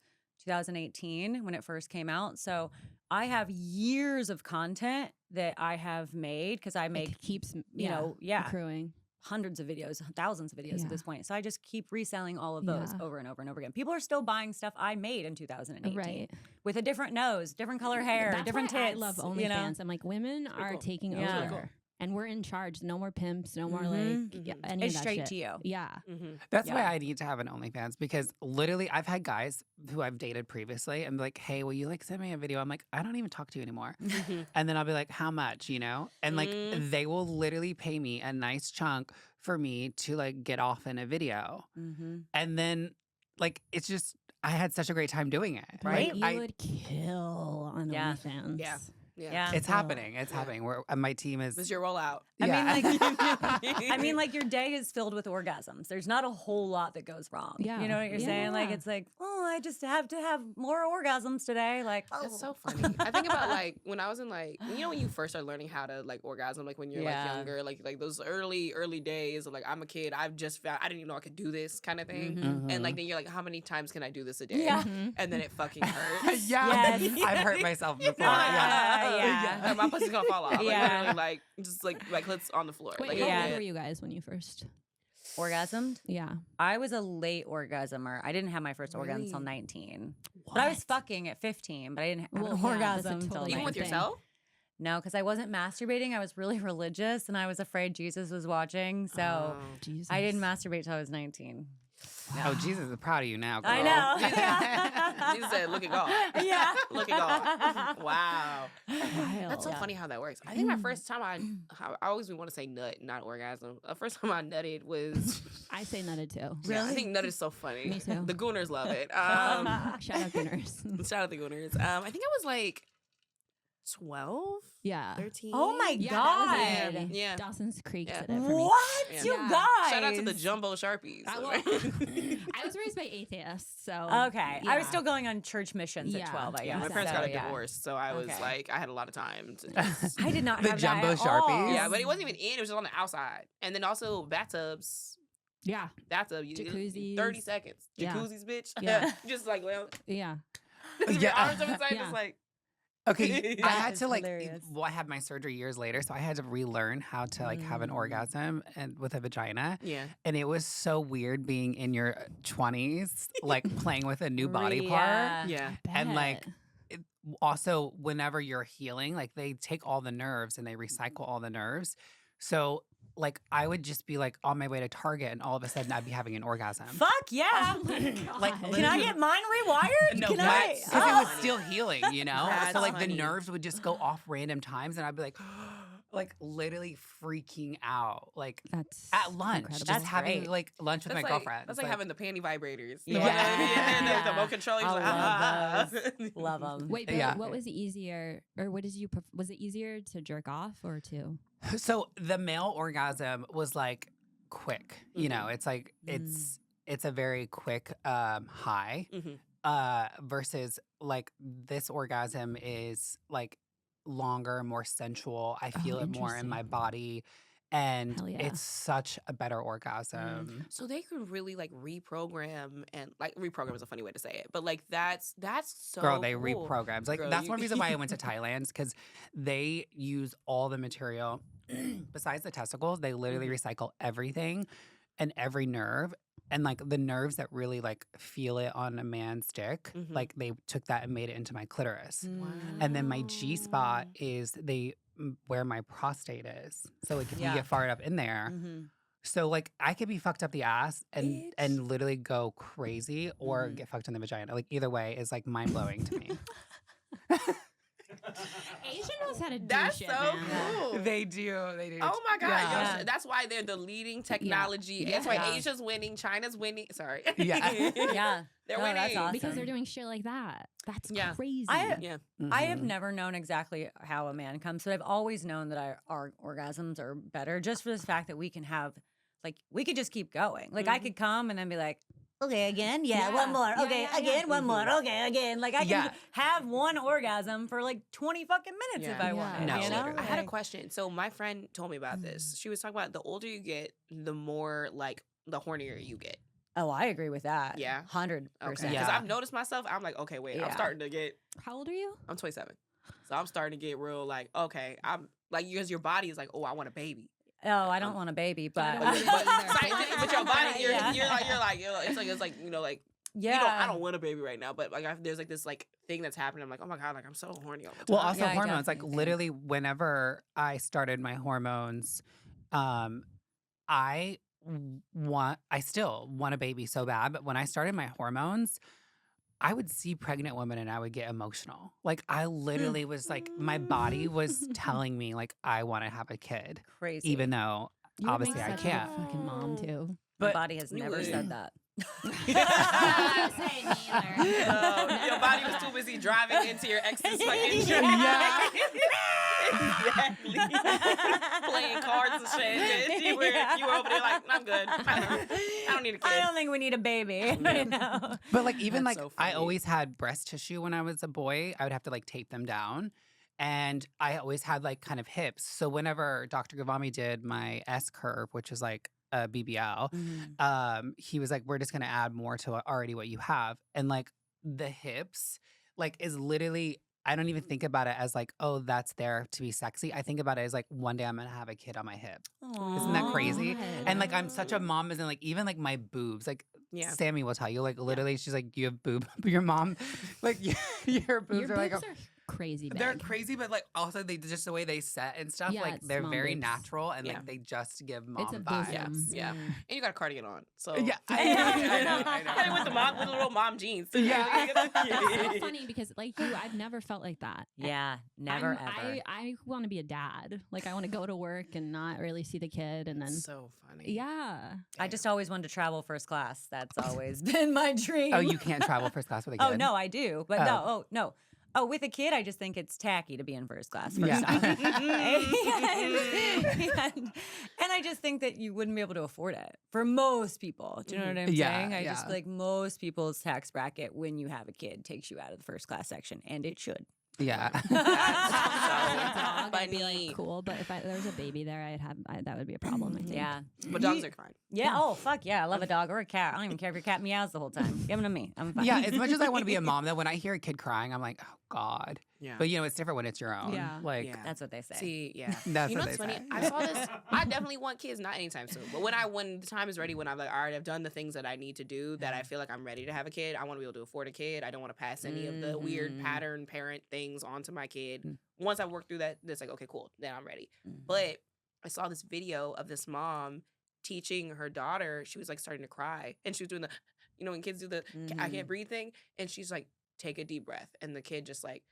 Speaker 2: 2018 when it first came out. So I have years of content that I have made because I make
Speaker 4: It keeps
Speaker 2: you know, yeah.
Speaker 4: accruing.
Speaker 2: hundreds of videos, thousands of videos
Speaker 4: Yeah.
Speaker 2: at this point. So I just keep reselling all of those
Speaker 4: Yeah.
Speaker 2: over and over and over again. People are still buying stuff I made in 2018
Speaker 4: Right.
Speaker 2: with a different nose, different color hair,
Speaker 4: That's
Speaker 2: different
Speaker 4: why
Speaker 2: tits.
Speaker 4: I love
Speaker 2: you
Speaker 4: OnlyFans.
Speaker 2: know?
Speaker 4: I'm like, women are
Speaker 1: cool.
Speaker 4: taking
Speaker 2: Yeah.
Speaker 4: over.
Speaker 1: Cool.
Speaker 4: And we're in charge. No more pimps. No more
Speaker 2: Mhm.
Speaker 4: like any
Speaker 2: It's
Speaker 4: of that
Speaker 2: straight
Speaker 4: shit.
Speaker 2: to you.
Speaker 4: Yeah.
Speaker 3: That's why
Speaker 2: Yeah.
Speaker 3: I need to have an OnlyFans because literally I've had guys who I've dated previously and be like, hey, will you like send me a video? I'm like, I don't even talk to you anymore. And then I'll be like, how much, you know? And like they will literally pay me a nice chunk for me to like get off in a video.
Speaker 2: Mm-hmm.
Speaker 3: And then like it's just I had such a great time doing it.
Speaker 2: Right?
Speaker 3: Like,
Speaker 4: You would kill on
Speaker 2: Yeah.
Speaker 4: OnlyFans.
Speaker 1: Yeah.
Speaker 2: Yeah.
Speaker 3: it's happening. It's happening. Where my team is
Speaker 1: This is your rollout.
Speaker 2: I
Speaker 3: yeah.
Speaker 2: mean, like, I mean, like your day is filled with orgasms. There's not a whole lot that goes wrong.
Speaker 4: Yeah.
Speaker 2: You know what you're saying? Like,
Speaker 4: Yeah.
Speaker 2: it's like, oh, I just have to have more orgasms today. Like, oh,
Speaker 1: That's so funny. I think about like when I was in like you know when you first start learning how to like orgasm, like when you're
Speaker 2: Yeah.
Speaker 1: like younger, like those early days of like I'm a kid, I've just found I didn't even know I could do this kind of thing.
Speaker 2: Mhm.
Speaker 1: And like then you're like, how many times can I do this a day?
Speaker 2: Yeah.
Speaker 1: And then it fucking hurts.
Speaker 3: yeah.
Speaker 2: Yes.
Speaker 3: I've hurt myself before.
Speaker 2: Yeah.
Speaker 1: Like, my pussy's gonna fall off. Like,
Speaker 2: Yeah.
Speaker 1: literally, like just like clits on the floor.
Speaker 4: Wait,
Speaker 1: Like,
Speaker 4: how
Speaker 2: Yeah.
Speaker 4: old were you guys when you first?
Speaker 2: orgasmed.
Speaker 4: Yeah.
Speaker 2: I was a late orgasmer. I didn't have my first orgasm until
Speaker 1: Really?
Speaker 2: 19. But I was
Speaker 4: What?
Speaker 2: fucking at 15, but I didn't have
Speaker 4: Well,
Speaker 2: an
Speaker 4: yeah, that's a
Speaker 2: orgasm until
Speaker 4: totally
Speaker 1: even with
Speaker 4: thing.
Speaker 1: yourself?
Speaker 2: No, because I wasn't masturbating. I was really religious and I was afraid Jesus was watching. So
Speaker 1: Oh.
Speaker 4: Jesus.
Speaker 2: I didn't masturbate until I was 19.
Speaker 3: Oh, Jesus is proud of you now.
Speaker 2: I
Speaker 3: girl.
Speaker 2: know.
Speaker 1: Jesus said, "Look at God."
Speaker 2: Yeah.
Speaker 1: Look at God. Wow.
Speaker 4: Wild.
Speaker 1: That's so
Speaker 2: Yeah.
Speaker 1: funny how that works. I think my first time I always want to say nut, not orgasm. The first time I nutted was.
Speaker 4: I say nutted too.
Speaker 1: Yeah, I think nut is so funny.
Speaker 4: Me too.
Speaker 1: The Gooners love it.
Speaker 4: Shout out Gunners.
Speaker 1: Shout out the Gooners. I think I was like 12,
Speaker 4: Yeah.
Speaker 1: 13.
Speaker 2: Oh my
Speaker 4: Yeah,
Speaker 2: God.
Speaker 4: that was it.
Speaker 1: Yeah.
Speaker 4: Dawson's Creek
Speaker 1: Yeah.
Speaker 4: did it for me.
Speaker 2: What?
Speaker 1: Yeah.
Speaker 2: You
Speaker 4: Yeah.
Speaker 2: guys.
Speaker 1: Shout out to the jumbo Sharpies.
Speaker 4: I was raised by atheists, so
Speaker 2: Okay. I was
Speaker 4: yeah.
Speaker 2: still going on church missions at
Speaker 4: Yeah.
Speaker 2: 12, I
Speaker 1: Yeah,
Speaker 2: guess.
Speaker 1: my parents
Speaker 2: so,
Speaker 1: got a
Speaker 2: yeah.
Speaker 1: divorce, so I was
Speaker 2: Okay.
Speaker 1: like, I had a lot of time to just.
Speaker 2: I did not
Speaker 3: The
Speaker 2: have
Speaker 3: jumbo
Speaker 2: that at
Speaker 3: Sharpies?
Speaker 2: all.
Speaker 1: Yeah, but it wasn't even in, it was just on the outside. And then also bathtubs.
Speaker 4: yeah,
Speaker 1: Bathtub,
Speaker 4: Jacuzzis.
Speaker 1: 30 seconds.
Speaker 4: Yeah.
Speaker 1: Jacuzzis, bitch.
Speaker 4: Yeah.
Speaker 1: just like, well,
Speaker 4: yeah.
Speaker 1: your
Speaker 3: Yeah.
Speaker 1: arms up inside,
Speaker 4: Yeah.
Speaker 1: just like.
Speaker 3: Okay, I
Speaker 1: That
Speaker 3: had
Speaker 2: is
Speaker 3: to like.
Speaker 2: hilarious.
Speaker 3: Well, I had my surgery years later, so I had to relearn how to like have an orgasm and with a vagina.
Speaker 1: Yeah.
Speaker 3: And it was so weird being in your 20s, like playing with a new body part.
Speaker 2: Yeah.
Speaker 1: Yeah.
Speaker 3: And like, also, whenever you're healing, like they take all the nerves and they recycle all the nerves. So, like, I would just be like on my way to Target, and all of a sudden I'd be having an orgasm.
Speaker 2: Fuck yeah.
Speaker 4: Oh my God.
Speaker 3: Like,
Speaker 2: Can I get mine rewired?
Speaker 3: No,
Speaker 2: Can
Speaker 3: but
Speaker 2: I?
Speaker 3: because
Speaker 1: Oh.
Speaker 3: it was still healing, you know.
Speaker 1: That's
Speaker 3: so like
Speaker 1: funny.
Speaker 3: the nerves would just go off random times, and I'd be like literally freaking out, like
Speaker 4: That's
Speaker 3: at lunch,
Speaker 4: incredible.
Speaker 3: just
Speaker 2: That's
Speaker 3: having
Speaker 2: great.
Speaker 3: like lunch with
Speaker 1: That's
Speaker 3: my
Speaker 1: like,
Speaker 3: girlfriend.
Speaker 1: that's like having the panty vibrators. The
Speaker 2: Yeah.
Speaker 1: one that- the remote control. You're
Speaker 2: I
Speaker 1: like,
Speaker 2: love
Speaker 1: ah.
Speaker 2: Love them.
Speaker 4: Wait, but
Speaker 3: Yeah.
Speaker 4: what was easier, or what did you? Was it easier to jerk off or to?
Speaker 3: So the male orgasm was like quick, you know. It's like it's a very quick high, versus like this orgasm is like longer, more sensual. I feel it more in my
Speaker 4: interesting.
Speaker 3: body, and
Speaker 4: Hell yeah.
Speaker 3: it's such a better orgasm.
Speaker 1: So they could really like reprogram, and like reprogram is a funny way to say it, but like that's so
Speaker 3: Girl, they
Speaker 1: cool.
Speaker 3: reprograms. Like
Speaker 1: Girl,
Speaker 3: that's
Speaker 1: you-
Speaker 3: one reason why I went to Thailand, because they use all the material besides the testicles. They literally recycle everything and every nerve. And like the nerves that really like feel it on a man's dick, like they took that and made it into my clitoris. And then my G spot is where my prostate is. So like if you
Speaker 2: Yeah.
Speaker 3: get fired up in there, so like I could be fucked up the ass and literally go crazy, or get fucked in the vagina. Like either way is like mind blowing to me.
Speaker 4: Asian knows how to do
Speaker 1: That's
Speaker 4: shit,
Speaker 1: so
Speaker 4: man.
Speaker 1: cool.
Speaker 3: They do.
Speaker 1: Oh my God.
Speaker 3: Yeah.
Speaker 1: Yo, that's why they're the leading technology. That's why
Speaker 2: Yeah.
Speaker 1: Asia's winning. China's winning. Sorry.
Speaker 3: Yeah.
Speaker 2: Yeah.
Speaker 1: They're
Speaker 2: No,
Speaker 1: winning.
Speaker 2: that's awesome.
Speaker 4: Because they're doing shit like that. That's
Speaker 1: Yeah.
Speaker 4: crazy.
Speaker 1: Yeah.
Speaker 2: I have
Speaker 3: Mhm.
Speaker 2: never known exactly how a man comes, but I've always known that our orgasms are better just for this fact that we can have, like, we could just keep going. Like, I could come and then be like, okay, again, yeah,
Speaker 4: Yeah.
Speaker 2: one more,
Speaker 4: Yeah,
Speaker 2: okay,
Speaker 4: yeah,
Speaker 2: again,
Speaker 4: yeah.
Speaker 2: one more, okay, again. Like, I can
Speaker 3: Yeah.
Speaker 2: have one orgasm for like 20 fucking minutes if
Speaker 1: Yeah.
Speaker 2: I
Speaker 4: Yeah.
Speaker 2: wanted,
Speaker 3: No,
Speaker 2: you know?
Speaker 3: literally.
Speaker 1: I had a
Speaker 2: Like,
Speaker 1: question. So my friend told me about this. She was talking about the older you get, the more like the hornier you get.
Speaker 2: oh, I agree with that.
Speaker 1: Yeah?
Speaker 2: 100%.
Speaker 1: Okay. Because
Speaker 3: Yeah.
Speaker 1: I've noticed myself, I'm like, okay, wait, I'm
Speaker 2: Yeah.
Speaker 1: starting to get,
Speaker 4: How old are you?
Speaker 1: I'm 27. So I'm starting to get real like, okay, I'm like, because your body is like, oh, I want a baby.
Speaker 2: Oh, I don't want a baby, but.
Speaker 4: I don't
Speaker 1: But,
Speaker 4: want it
Speaker 1: but,
Speaker 4: either.
Speaker 1: but your body, you're,
Speaker 2: Yeah.
Speaker 1: it's like, you know, like,
Speaker 2: yeah.
Speaker 1: I don't want a baby right now, but like there's like this like thing that's happening. I'm like, oh my God, like I'm so horny all the time.
Speaker 3: Well, also
Speaker 2: Yeah, I
Speaker 3: hormones. Like
Speaker 2: definitely
Speaker 3: literally, whenever I started my hormones, I still want a baby so bad. But when I started my hormones, I would see pregnant women and I would get emotional. Like I literally was like, my body was telling me like I want to have a kid,
Speaker 2: Crazy.
Speaker 3: even though
Speaker 4: You would
Speaker 3: obviously
Speaker 4: make
Speaker 3: I
Speaker 4: such a good
Speaker 3: can't.
Speaker 4: fucking mom too.
Speaker 2: My
Speaker 3: But
Speaker 2: body has
Speaker 1: You
Speaker 2: never
Speaker 1: would.
Speaker 2: said that.
Speaker 1: Your body was too busy driving into your ex's fucking
Speaker 2: Yeah.
Speaker 1: Exactly. Playing cards and shit.
Speaker 2: Yeah.
Speaker 1: You were over there like, I'm good. I don't need a kid.
Speaker 2: I don't think we need a baby right now.
Speaker 3: But like even
Speaker 1: That's
Speaker 3: like
Speaker 1: so
Speaker 3: I
Speaker 1: funny.
Speaker 3: always had breast tissue when I was a boy. I would have to like tape them down. And I always had like kind of hips. So whenever Dr. Gavami did my S curve, which is like a BBL, he was like, we're just gonna add more to already what you have. And like the hips, like is literally, I don't even think about it as like, oh, that's there to be sexy. I think about it as like one day I'm gonna have a kid on my hip. Isn't that crazy?
Speaker 4: God.
Speaker 3: And like I'm such a mom, as in like even like my boobs, like
Speaker 1: Yeah.
Speaker 3: Sammy will tell you, like literally, she's like, you have boob. Your mom, like your boobs
Speaker 4: Your
Speaker 3: are like,
Speaker 4: boobs are crazy big.
Speaker 3: they're crazy, but like also they just the way they set and stuff,
Speaker 4: Yeah,
Speaker 3: like
Speaker 4: it's
Speaker 3: they're
Speaker 4: mom
Speaker 3: very
Speaker 4: boobs.
Speaker 3: natural and
Speaker 1: Yeah.
Speaker 3: like they just give mom
Speaker 4: It's a
Speaker 3: vibes.
Speaker 4: bosom.
Speaker 1: Yeah. And you got a cardigan on. So
Speaker 3: Yeah,
Speaker 2: I know,
Speaker 3: I know.
Speaker 1: And with the little mom jeans. too.
Speaker 3: Yeah.
Speaker 4: It's so funny because like you, I've never felt like that.
Speaker 2: Yeah, never
Speaker 4: I'm-
Speaker 2: ever.
Speaker 4: I want to be a dad. Like I want to go to work and not really see the kid, and then
Speaker 1: So funny.
Speaker 4: yeah.
Speaker 2: I just always wanted to travel first class. That's always been my dream.
Speaker 3: Oh, you can't travel first class with a kid.
Speaker 2: Oh no, I do, but no, Oh, with a kid, I just think it's tacky to be in first class.
Speaker 3: Yeah.
Speaker 2: First off. And I just think that you wouldn't be able to afford it for most people. Do you know what I'm
Speaker 3: Yeah,
Speaker 2: saying? I just
Speaker 3: yeah.
Speaker 2: feel like most people's tax bracket when you have a kid takes you out of the first class section, and it should.
Speaker 3: Yeah.
Speaker 4: I'd be like cool, but if there was a baby there, that would be a problem. I think.
Speaker 2: Yeah.
Speaker 1: But dogs are fine.
Speaker 2: Yeah. Oh, fuck yeah. I love a dog or a cat. I don't even care if your cat meows the whole time. Give them to me. I'm fine.
Speaker 3: Yeah, as much as I want to be a mom, though, when I hear a kid crying, I'm like, oh, God.
Speaker 1: Yeah.
Speaker 3: But, it's different when it's your own.
Speaker 4: Yeah.
Speaker 3: Like,
Speaker 1: Yeah.
Speaker 2: That's what they say.
Speaker 1: See, yeah.
Speaker 3: That's
Speaker 1: you know
Speaker 3: what
Speaker 1: what's
Speaker 3: they
Speaker 1: funny?
Speaker 3: say.
Speaker 1: I saw this. I definitely want kids, not anytime soon. But when the time is ready, when I'm like, all right, I've done the things that I need to do, that I feel like I'm ready to have a kid. I want to be able to afford a kid. I don't want to pass any of the weird pattern parent things onto my kid. Once I work through that, it's like, okay, cool. Then I'm ready. But I saw this video of this mom teaching her daughter. She was like starting to cry, and she was doing the, when kids do the I can't breathe thing, and she's like, take a deep breath, and the kid just like.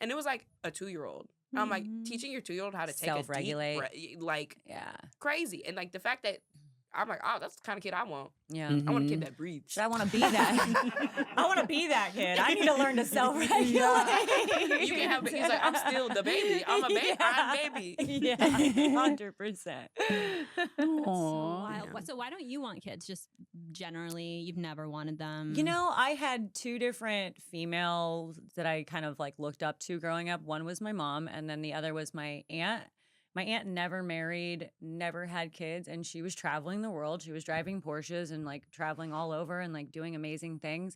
Speaker 1: And it was like a 2-year-old. I'm like, teaching your 2-year-old how to take
Speaker 2: Self-regulate.
Speaker 1: a deep breath, like, crazy. And like the fact that I'm like, oh, that's the kind of kid I want.
Speaker 2: Yeah.
Speaker 1: I want a kid that breathes.
Speaker 2: Should I want to be that? I want to be that kid. I need to learn to self-regulate.
Speaker 1: You can have. He's like, I'm still the baby. I'm a baby. I'm a baby.
Speaker 2: Yeah, 100%.
Speaker 4: So why don't you want kids? Just generally, you've never wanted them.
Speaker 2: I had 2 different females that I kind of like looked up to growing up. One was my mom, and then the other was my aunt. My aunt never married, never had kids, and she was traveling the world. She was driving Porsches and like traveling all over and like doing amazing things.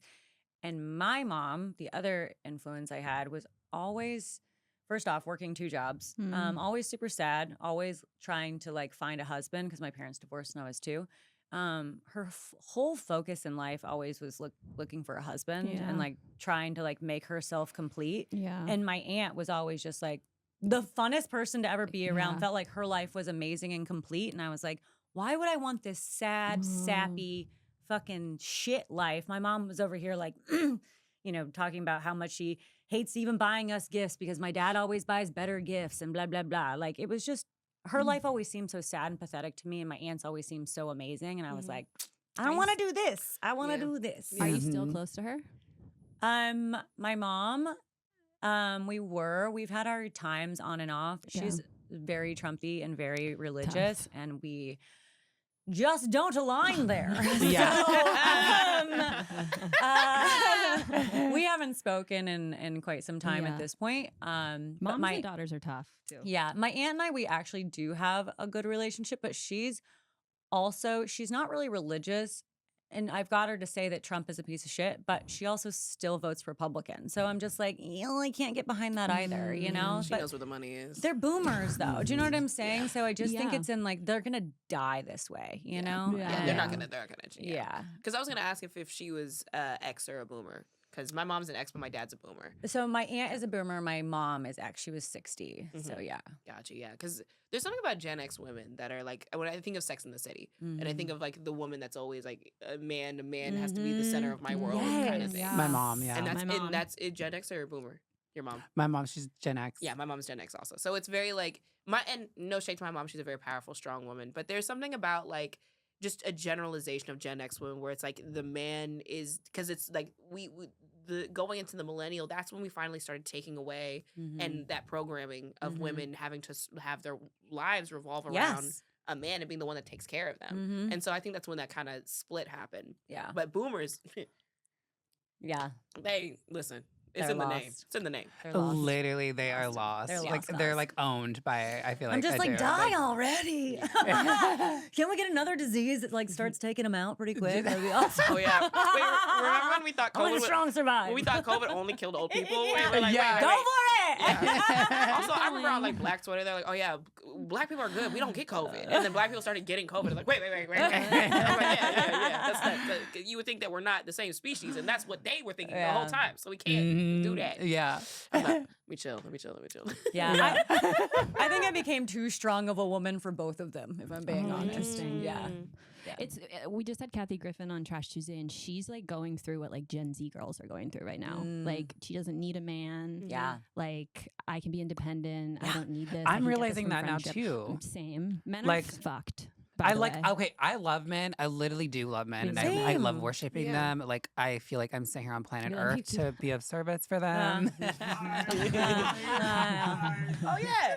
Speaker 2: And my mom, the other influence I had, was always, first off, working 2 jobs, always super sad, always trying to like find a husband because my parents divorced when I was 2. Her whole focus in life always was looking for a husband and like trying to like make herself complete.
Speaker 4: Yeah.
Speaker 2: And my aunt was always just like, the funnest person to ever be around, felt like her life was amazing and complete. And I was like, why would I want this sad, sappy, fucking shit life? My mom was over here like, talking about how much she hates even buying us gifts because my dad always buys better gifts and blah, blah, blah. Like, it was just, her life always seemed so sad and pathetic to me. And my aunt's always seemed so amazing. And I was like, I don't want to do this. I want to do this.
Speaker 4: Are you still close to her?
Speaker 2: My mom... we've had our times on and off. She's very Trumpy and very religious, and we just don't align there. We haven't spoken in quite some time at this point.
Speaker 4: Moms and daughters are tough too.
Speaker 2: Yeah, my aunt and I, we actually do have a good relationship, but she's not really religious. And I've got her to say that Trump is a piece of shit, but she also still votes Republican. So I'm just like, I can't get behind that either,
Speaker 1: She
Speaker 2: But
Speaker 1: knows where the money is.
Speaker 2: they're boomers, though. Do you know what I'm saying? So I just think it's in like, they're going to die this way, you know?
Speaker 1: Yeah, they're not gonna.
Speaker 2: Yeah.
Speaker 1: Because I was gonna ask if she was X or a boomer. Because my mom's an X, but my dad's a boomer.
Speaker 2: So my aunt is a boomer. My mom is X. She was 60. So yeah.
Speaker 1: Gotcha. Yeah. Because there's something about Gen X women that are like, when I think of Sex in the City, and I think of like the woman that's always like a man has to be the center of my world kind of thing.
Speaker 4: Yeah.
Speaker 3: My mom, yeah.
Speaker 1: And that's it, Gen X or a boomer? Your mom?
Speaker 3: My mom, she's Gen X.
Speaker 1: Yeah, my mom's Gen X also. So it's very like, and no shade to my mom, she's a very powerful, strong woman. But there's something about like, just a generalization of Gen X women where it's like the man is, because it's like going into the millennial, that's when we finally started taking away and that programming of women having to have their lives revolve around a man and being the one that takes care of them. And so I think that's when that kind of split happened.
Speaker 2: Yeah.
Speaker 1: But boomers, they listen. It's in the name. It's in the name.
Speaker 3: Literally, they are lost. They're like owned by, I feel like.
Speaker 2: I'm just like, die already. Can we get another disease that like starts taking them out pretty quick? That'd be awesome.
Speaker 1: Oh, yeah. Wait, remember when we thought COVID
Speaker 2: strong survive?
Speaker 1: When we thought COVID only killed old people? We were like,
Speaker 3: Yeah.
Speaker 1: wait,
Speaker 2: Go
Speaker 1: wait.
Speaker 2: for it.
Speaker 1: Yeah. Also, I remember on like Black Twitter, they're like, oh yeah, Black people are good. We don't get COVID. And then Black people started getting COVID. Like, wait. I'm like, yeah. You would think that we're not the same species, and that's what they were thinking the whole time. So we can't do that.
Speaker 3: Yeah.
Speaker 1: Let me chill.
Speaker 2: Yeah. I think I became too strong of a woman for both of them, if I'm being honest.
Speaker 4: Interesting.
Speaker 2: Yeah.
Speaker 4: It's we just had Kathy Griffin on Trash Tuesday, and she's like going through what like Gen Z girls are going through right now. Like she doesn't need a man.
Speaker 2: Yeah.
Speaker 4: Like I can be independent. I don't need this.
Speaker 3: I'm realizing that now too.
Speaker 4: Same. Men
Speaker 3: Like-
Speaker 4: are fucked. by
Speaker 3: I
Speaker 4: the
Speaker 3: like,
Speaker 4: way.
Speaker 3: okay, I love men. I literally do love men. And I love
Speaker 2: Same.
Speaker 3: worshiping
Speaker 1: Yeah.
Speaker 3: them. Like, I feel like I'm sitting here on planet
Speaker 4: You're like, me
Speaker 3: Earth
Speaker 4: too.
Speaker 3: to be of service for them.
Speaker 1: Oh yeah.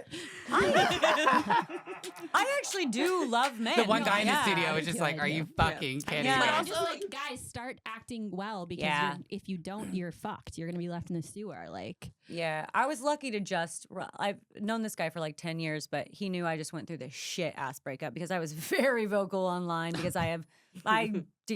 Speaker 2: I actually do love men.
Speaker 3: The one guy in the
Speaker 2: Yeah.
Speaker 3: studio
Speaker 4: I
Speaker 3: is just
Speaker 4: do,
Speaker 3: like,
Speaker 4: I
Speaker 3: are
Speaker 4: do.
Speaker 3: you fucking kidding
Speaker 2: Yeah.
Speaker 3: me?
Speaker 4: But
Speaker 1: But
Speaker 4: I'm just
Speaker 1: also-
Speaker 4: like, guys, start acting well because
Speaker 2: Yeah.
Speaker 4: if you don't, you're fucked. You're gonna be left in the sewer. Like,
Speaker 2: Yeah, I was lucky to I've known this guy for like 10 years, but he knew I just went through this shit ass breakup because I was very vocal online because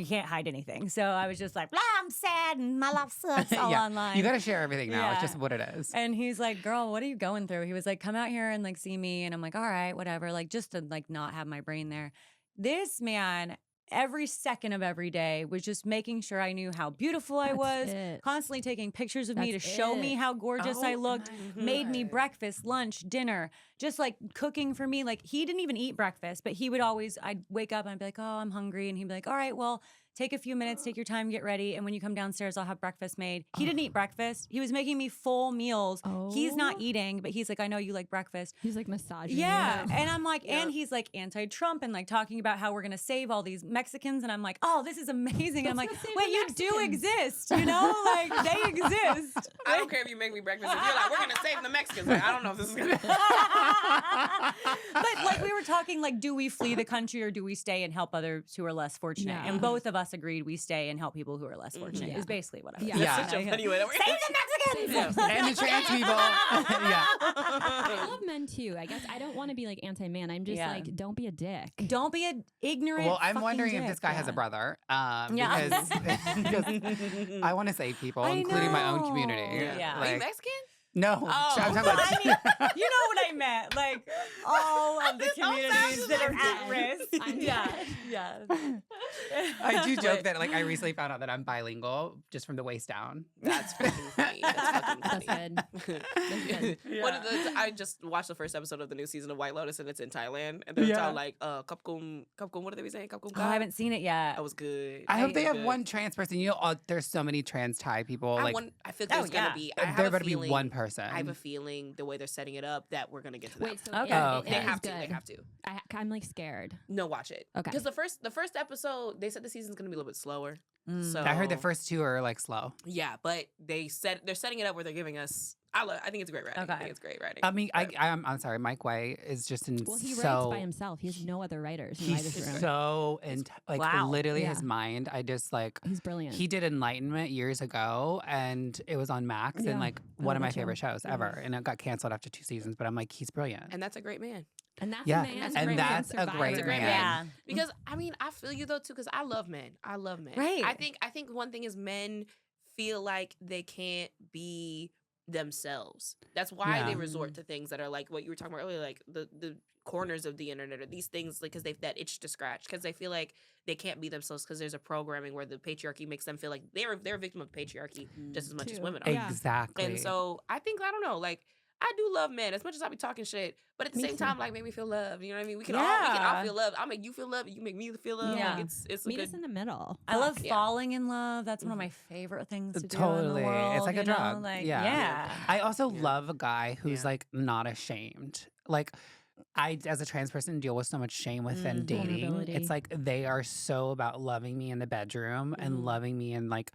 Speaker 2: can't hide anything. So I was just like, blah, I'm sad and my life sucks all
Speaker 3: Yeah.
Speaker 2: online.
Speaker 3: You got to share everything now. It's
Speaker 2: Yeah.
Speaker 3: just what it is.
Speaker 2: And he's like, girl, what are you going through? He was like, come out here and like see me. And I'm like, all right, whatever. Like just to like not have my brain there. This man, every second of every day was just making sure I knew how beautiful I
Speaker 4: That's
Speaker 2: was,
Speaker 4: it.
Speaker 2: constantly taking pictures of me to
Speaker 4: That's
Speaker 2: show me
Speaker 4: it.
Speaker 2: how gorgeous I
Speaker 1: Oh
Speaker 2: looked,
Speaker 1: my
Speaker 2: made me
Speaker 1: God.
Speaker 2: breakfast, lunch, dinner, just like cooking for me. Like he didn't even eat breakfast, but he would always, I'd wake up and I'd be like, oh, I'm hungry. And he'd be like, all right, well, take a few minutes, take your time, get ready. And when you come downstairs, I'll have breakfast made. He didn't eat breakfast. He was making me full meals. He's not
Speaker 4: Oh.
Speaker 2: eating, but he's like, I know you like breakfast.
Speaker 4: he's like massaging.
Speaker 2: Yeah.
Speaker 4: you.
Speaker 2: And I'm like,
Speaker 1: Yeah.
Speaker 2: and he's like anti-Trump and like talking about how we're going to save all these Mexicans. And I'm like, oh, this is amazing. And I'm like,
Speaker 4: Let's save
Speaker 2: wait,
Speaker 4: the
Speaker 2: you do
Speaker 4: Mexicans.
Speaker 2: exist, you know? Like they exist.
Speaker 1: I don't care if you make me breakfast. If you're like, we're gonna save the Mexicans. Like, I don't know if this is gonna.
Speaker 2: But like we were talking, like, do we flee the country or do we stay and help others who are less fortunate?
Speaker 4: Yeah.
Speaker 2: And both of us agreed we stay and help people who are less fortunate.
Speaker 4: Yeah.
Speaker 2: Is basically what I was
Speaker 4: Yeah.
Speaker 2: saying.
Speaker 3: Yeah.
Speaker 1: Such a funny way to
Speaker 2: Save the Mexicans.
Speaker 3: And the trans people. Yeah.
Speaker 4: I love men too. I guess I don't want to be like anti-man. I'm just
Speaker 2: Yeah.
Speaker 4: like, don't be a dick.
Speaker 2: Don't be an ignorant.
Speaker 3: Well, I'm
Speaker 2: fucking
Speaker 3: wondering if
Speaker 2: dick.
Speaker 3: this guy has a
Speaker 2: Yeah.
Speaker 3: brother.
Speaker 2: Yeah.
Speaker 3: Because I want to save people,
Speaker 2: I
Speaker 3: including my own
Speaker 2: know.
Speaker 3: community.
Speaker 2: Yeah.
Speaker 1: Are you
Speaker 3: Like,
Speaker 1: Mexican?
Speaker 3: no,
Speaker 1: Oh.
Speaker 3: I'm talking about.
Speaker 2: I mean, you know what I meant. Like all of the
Speaker 1: This whole
Speaker 2: communities
Speaker 1: sounds
Speaker 2: that are
Speaker 4: I'm
Speaker 2: at
Speaker 4: dead.
Speaker 2: risk.
Speaker 4: I'm
Speaker 2: Yeah.
Speaker 4: dead.
Speaker 2: Yeah.
Speaker 3: I do joke that like I recently found out that I'm bilingual just from the waist down.
Speaker 1: That's fucking funny. That's fucking
Speaker 4: That's
Speaker 1: funny.
Speaker 4: good. That's good.
Speaker 1: One of the I just watched the first episode of the new season of White Lotus and it's in Thailand and they're
Speaker 3: Yeah.
Speaker 1: telling like kapkum, what are they saying? Kapkum.
Speaker 2: Oh, I haven't seen it yet.
Speaker 1: That was good.
Speaker 3: I hope they have
Speaker 1: Good.
Speaker 3: one trans person. You know, there's so many trans Thai people.
Speaker 1: I
Speaker 3: Like
Speaker 1: feel
Speaker 2: Oh,
Speaker 1: there's gonna
Speaker 2: yeah.
Speaker 1: be. I have
Speaker 3: there
Speaker 1: a
Speaker 3: better be
Speaker 1: feeling,
Speaker 3: one person.
Speaker 1: I have a feeling the way they're setting it up that we're gonna get to that.
Speaker 4: Wait, so
Speaker 2: Okay.
Speaker 3: Oh,
Speaker 4: it
Speaker 3: okay.
Speaker 1: They
Speaker 4: is
Speaker 1: have to.
Speaker 4: good.
Speaker 1: They have to.
Speaker 4: I'm like scared.
Speaker 1: No, watch it.
Speaker 4: Okay.
Speaker 1: Because the first episode, they said the season's gonna be a little bit slower.
Speaker 2: Mm.
Speaker 1: So
Speaker 3: I heard the first two are like slow.
Speaker 1: Yeah, but they're setting it up where they're giving us. I think it's great writing. I
Speaker 2: Okay.
Speaker 1: think it's great writing.
Speaker 3: I mean,
Speaker 1: But-
Speaker 3: I'm sorry. Mike White is just in
Speaker 4: Well, he writes
Speaker 3: so.
Speaker 4: by himself. He has no other writers in the writer's
Speaker 3: He's
Speaker 4: room.
Speaker 3: so like
Speaker 2: Wow.
Speaker 3: literally
Speaker 4: Yeah.
Speaker 3: his mind. I just like
Speaker 4: He's brilliant.
Speaker 3: he did Enlightenment years ago, and it was on Max,
Speaker 4: Yeah,
Speaker 3: and like
Speaker 4: I
Speaker 3: one
Speaker 4: love
Speaker 3: of my
Speaker 4: that show.
Speaker 3: favorite shows ever. And it got canceled after 2 seasons. But I'm like, he's brilliant.
Speaker 1: and that's a great man.
Speaker 4: and that's
Speaker 3: Yeah,
Speaker 4: a man.
Speaker 1: and
Speaker 4: who can
Speaker 3: that's a
Speaker 4: survive
Speaker 3: great
Speaker 4: it.
Speaker 3: man.
Speaker 2: Yeah.
Speaker 1: Because I mean, I feel you though too. Because I love men. I love men.
Speaker 2: Right.
Speaker 1: I think one thing is men feel like they can't be themselves. That's why
Speaker 3: Yeah.
Speaker 1: they resort to things that are like what you were talking about earlier, like the corners of the internet or these things, like because they've that itch to scratch because they feel like they can't be themselves because there's a programming where the patriarchy makes them feel like they're a victim of patriarchy just as much as
Speaker 4: Too.
Speaker 1: women are.
Speaker 4: Yeah.
Speaker 3: Exactly.
Speaker 1: And so I think I don't know, like I do love men as much as I be talking shit, but at the
Speaker 4: Me
Speaker 1: same
Speaker 4: too.
Speaker 1: time, like make me feel love. You know what I mean? We can all
Speaker 2: Yeah.
Speaker 1: feel love. I'll make you feel love. You make me feel love.
Speaker 2: Yeah.
Speaker 1: Like it's a
Speaker 4: Meet
Speaker 1: good.
Speaker 4: us in the middle.
Speaker 2: I love
Speaker 1: Yeah.
Speaker 2: falling in love. That's one of my favorite things to do in
Speaker 3: Totally.
Speaker 2: the world.
Speaker 3: It's like a
Speaker 2: you know?
Speaker 3: drug.
Speaker 2: Like,
Speaker 3: Yeah.
Speaker 2: yeah.
Speaker 3: I also
Speaker 1: Yeah.
Speaker 3: love a guy who's
Speaker 1: Yeah.
Speaker 3: like not ashamed. Like I, as a trans person, deal with so much shame within
Speaker 2: Mhm.
Speaker 3: dating.
Speaker 4: Vulnerability.
Speaker 3: It's like they are so about loving me in the bedroom
Speaker 1: Mhm.
Speaker 3: and loving me in like,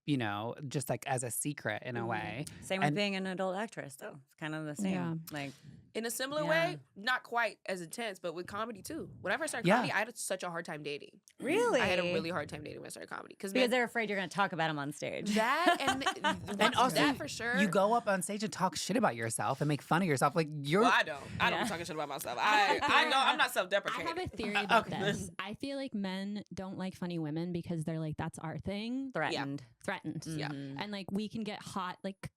Speaker 3: you know, just like as a secret in a
Speaker 1: Mhm.
Speaker 3: way.
Speaker 2: Same with
Speaker 3: And-
Speaker 2: being an adult actress, though. It's kind of the same.
Speaker 4: Yeah.
Speaker 2: Like,
Speaker 1: In a similar
Speaker 2: Yeah.
Speaker 1: way, not quite as intense, but with comedy too. When I first started
Speaker 3: Yeah.
Speaker 1: comedy, I had such a hard time dating.
Speaker 2: really?
Speaker 1: I had a really hard time dating when I started comedy
Speaker 2: because
Speaker 1: men-
Speaker 2: they're afraid you're going to talk about them on stage.
Speaker 1: that and
Speaker 3: also,
Speaker 1: that for sure.
Speaker 3: You go up on stage and talk shit about yourself and make fun of yourself. Like you're
Speaker 1: Well, I don't. I don't
Speaker 2: Yeah.
Speaker 1: be talking shit about myself. I know I'm not
Speaker 4: I
Speaker 1: self-deprecating.
Speaker 4: have a theory about
Speaker 3: Okay.
Speaker 4: this. I feel like men don't like funny women because they're like, that's our thing.
Speaker 2: Threatened.
Speaker 4: Threatened.
Speaker 1: Yeah.
Speaker 2: Mhm.
Speaker 4: And like we can get hot, like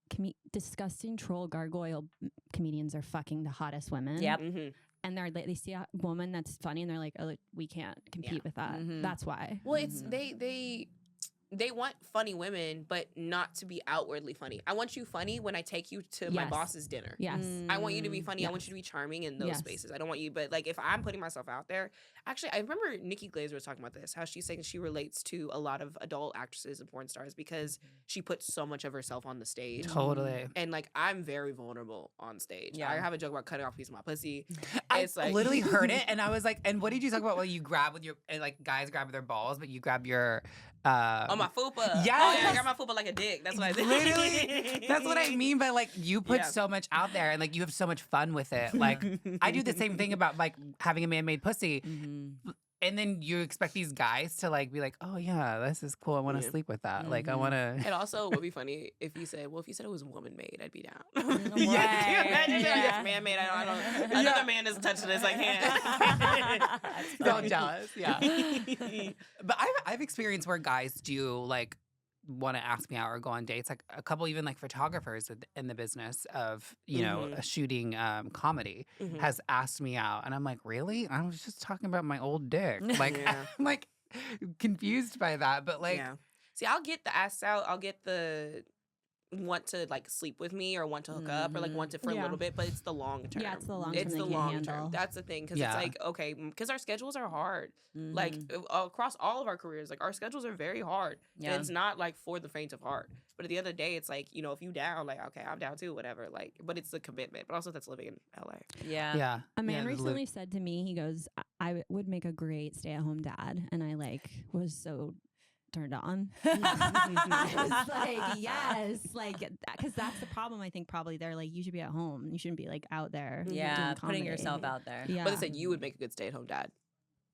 Speaker 4: disgusting troll gargoyle comedians are fucking the hottest women.
Speaker 2: Yep.
Speaker 1: Mhm.
Speaker 4: And they see a woman that's funny and they're like, oh, we can't compete
Speaker 1: Yeah.
Speaker 4: with that.
Speaker 2: Mhm.
Speaker 4: That's why.
Speaker 1: Well, it's
Speaker 2: Mhm.
Speaker 1: they they want funny women, but not to be outwardly funny. I want you funny when I take you to my
Speaker 4: Yes.
Speaker 1: boss's dinner.
Speaker 4: Yes.
Speaker 1: I want you to be funny. I want
Speaker 4: Yes.
Speaker 1: you to be charming in those
Speaker 4: Yes.
Speaker 1: spaces. I don't want you, but like if I'm putting myself out there, actually, I remember Nikki Glaser was talking about this, how she's saying she relates to a lot of adult actresses and porn stars because she puts so much of herself on the stage.
Speaker 3: Totally.
Speaker 1: And like I'm very vulnerable on stage.
Speaker 2: Yeah.
Speaker 1: I have a joke about cutting off a piece of my pussy.
Speaker 3: I
Speaker 1: It's like
Speaker 3: literally heard it, and I was like, "And what did you talk about? Well, you grab with your like guys grab with their balls, but you grab your
Speaker 1: Oh, my fupa. Oh, yeah, I
Speaker 3: Yes.
Speaker 1: got my fupa like a dick. That's what I did.
Speaker 3: Literally, that's what I mean by like you put
Speaker 1: Yeah.
Speaker 3: so much out there, and like you have so much fun with it. Like I do the same thing about like having a man-made pussy. And then you expect these guys to like be like, oh yeah, this is cool. I want to
Speaker 1: Yeah.
Speaker 3: sleep with that. Like I want to.
Speaker 1: And also, would be funny if you said, "Well, if you said it was woman made, I'd be down."
Speaker 2: Right.
Speaker 1: Can you imagine
Speaker 2: Yeah.
Speaker 1: if man made? I don't. Another man is touching this. I can't.
Speaker 3: So jealous, yeah. But I've experienced where guys do like want to ask me out or go on dates. Like a couple, even like photographers in the business of shooting comedy
Speaker 1: Mhm.
Speaker 3: has asked me out, and I'm like, really? I was just talking about my old dick. Like
Speaker 1: Yeah.
Speaker 3: I'm like confused by that, but like.
Speaker 1: Yeah. See, I'll get the ass out. I'll get the want to like sleep with me or want to hook up or like want to for a
Speaker 4: Yeah.
Speaker 1: little bit, but it's the long term.
Speaker 4: Yeah, it's the long
Speaker 1: It's
Speaker 4: term
Speaker 1: the
Speaker 4: they can't
Speaker 1: long
Speaker 4: handle.
Speaker 1: term. That's the thing because
Speaker 3: Yeah.
Speaker 1: it's like okay, because our schedules are hard. Like across all of our careers, like our schedules are very hard.
Speaker 2: Yeah.
Speaker 1: And it's not like for the faint of heart. But at the end of the day, it's like if you down, like okay, I'm down too, whatever. Like, but it's the commitment. But also that's living in LA.
Speaker 2: Yeah.
Speaker 3: Yeah.
Speaker 4: A man
Speaker 3: Yeah, the
Speaker 4: recently said to me, he goes, I would make a great stay-at-home dad. And I like was so turned on. I was like, yes, like, because that's the problem. I think probably they're like, you should be at home. You shouldn't be like out there.
Speaker 2: Yeah,
Speaker 4: doing
Speaker 2: putting
Speaker 4: comedy.
Speaker 2: yourself out there.
Speaker 4: Yeah.
Speaker 1: But they said you would make a good stay-at-home dad.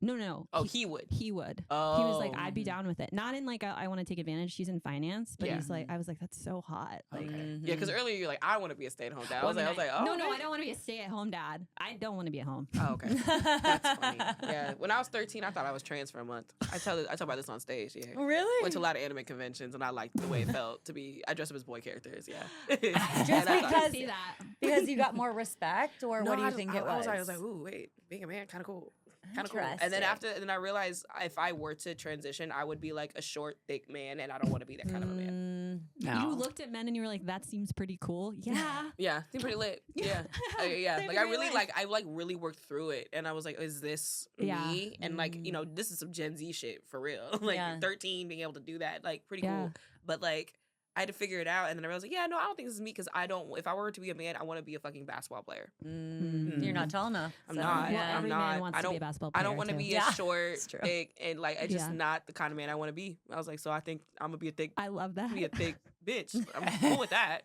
Speaker 4: No.
Speaker 1: Oh, he would.
Speaker 4: He would.
Speaker 1: Oh,
Speaker 4: He was like, I'd be down with it. Not in like I want to take advantage. She's in finance, but
Speaker 1: Yeah.
Speaker 4: he's like, I was like, that's so hot. Like,
Speaker 1: Okay. Yeah, because earlier you're like, I want to be a stay-at-home dad. I was like, oh,
Speaker 4: no,
Speaker 1: okay.
Speaker 4: I don't want to be a stay-at-home dad. I don't want to be at home.
Speaker 1: Oh, okay. That's funny. Yeah. When I was 13, I thought I was trans for a month. I talk about this on stage. Yeah.
Speaker 2: Really?
Speaker 1: Went to a lot of anime conventions, and I liked the way it felt to be. I dressed up as boy characters. Yeah.
Speaker 2: Just
Speaker 1: And I thought-
Speaker 2: because
Speaker 4: See that.
Speaker 2: because you got more respect, or
Speaker 1: No,
Speaker 2: what do you
Speaker 1: I
Speaker 2: think it
Speaker 1: was?
Speaker 2: was?
Speaker 1: I was like, ooh, wait, being a man, kind of cool. Kind of cool. And then
Speaker 2: Interesting.
Speaker 1: then I realized if I were to transition, I would be like a short, thick man, and I don't want to be that kind of a man.
Speaker 3: No.
Speaker 4: You looked at men and you were like, that seems pretty cool. Yeah.
Speaker 1: Yeah, seemed pretty lit. Yeah, yeah.
Speaker 4: They
Speaker 1: Like I
Speaker 4: really
Speaker 1: really
Speaker 4: lit.
Speaker 1: I really worked through it, and I was like, is this
Speaker 4: Yeah.
Speaker 1: me? And like this is some Gen Z shit for real. Like
Speaker 2: Yeah.
Speaker 1: 13, being able to do that, like pretty
Speaker 4: Yeah.
Speaker 1: cool. But like I had to figure it out, and then I was like, yeah, no, I don't think this is me because I don't. If I were to be a man, I want to be a fucking basketball player.
Speaker 2: You're not tall enough.
Speaker 1: I'm
Speaker 2: so,
Speaker 1: not.
Speaker 4: Well,
Speaker 1: I'm
Speaker 4: every
Speaker 1: not.
Speaker 4: man wants
Speaker 1: I
Speaker 4: to be
Speaker 1: don't-
Speaker 4: a basketball
Speaker 1: I
Speaker 4: player.
Speaker 1: don't want to
Speaker 4: too.
Speaker 1: be
Speaker 2: Yeah,
Speaker 1: a short,
Speaker 2: it's true.
Speaker 1: thick, and like it's just
Speaker 4: Yeah.
Speaker 1: not the kind of man I want to be. I was like, so I think I'm gonna be a thick,
Speaker 4: I love that.
Speaker 1: be a thick bitch. I'm cool with that.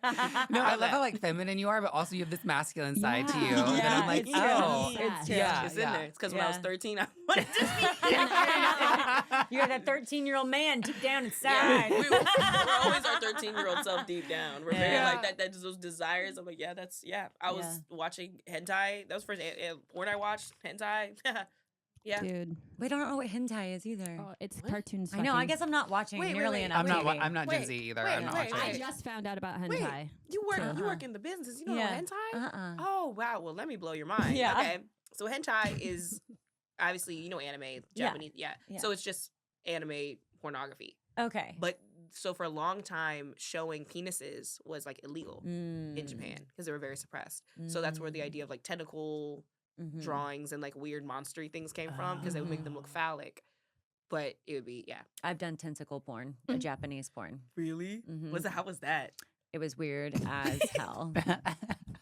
Speaker 3: No, I love
Speaker 1: that.
Speaker 3: how like feminine you are, but also you have this masculine side to you.
Speaker 4: Yeah.
Speaker 3: And
Speaker 2: Yeah,
Speaker 3: I'm like,
Speaker 2: it's true.
Speaker 3: oh,
Speaker 2: It's true.
Speaker 3: yeah,
Speaker 1: It's in there. It's because when I was
Speaker 2: Yeah.
Speaker 1: 13, I wanted to be.
Speaker 2: You're that 13-year-old man deep down
Speaker 1: Yeah.
Speaker 2: inside.
Speaker 1: We're always our 13-year-old self deep down. We're very
Speaker 2: Yeah.
Speaker 1: like that. That's those desires. I'm like, yeah, that's I was
Speaker 2: Yeah.
Speaker 1: watching hentai. That was the first porn I watched. Hentai. Yeah.
Speaker 4: Dude.
Speaker 2: We don't know what hentai is either.
Speaker 4: Oh, it's
Speaker 1: What?
Speaker 4: cartoons.
Speaker 2: I know. I guess I'm not watching
Speaker 1: Wait,
Speaker 2: nearly
Speaker 1: wait.
Speaker 2: enough.
Speaker 3: I'm not.
Speaker 2: TV.
Speaker 3: I'm not Gen
Speaker 1: Wait,
Speaker 3: Z either.
Speaker 1: wait,
Speaker 3: I'm not
Speaker 1: wait,
Speaker 3: watching.
Speaker 4: I
Speaker 1: wait.
Speaker 4: just found out about
Speaker 1: Wait,
Speaker 4: hentai.
Speaker 1: you work
Speaker 2: Uh-huh.
Speaker 1: you work in the business. You know
Speaker 2: Yeah.
Speaker 1: hentai? Oh wow. Well, let me blow your mind.
Speaker 2: Yeah.
Speaker 1: Okay. So hentai is obviously anime, Japanese. Yeah.
Speaker 2: Yeah.
Speaker 1: So it's just anime pornography.
Speaker 2: Okay.
Speaker 1: But so for a long time, showing penises was like illegal in Japan because they were very suppressed. So that's where the idea of like tentacle drawings and like weird monstery things came from because they would make them look phallic. But it would be
Speaker 2: I've done tentacle porn, a Japanese porn.
Speaker 1: Really?
Speaker 2: Mhm.
Speaker 1: How was that?
Speaker 2: It was weird as hell.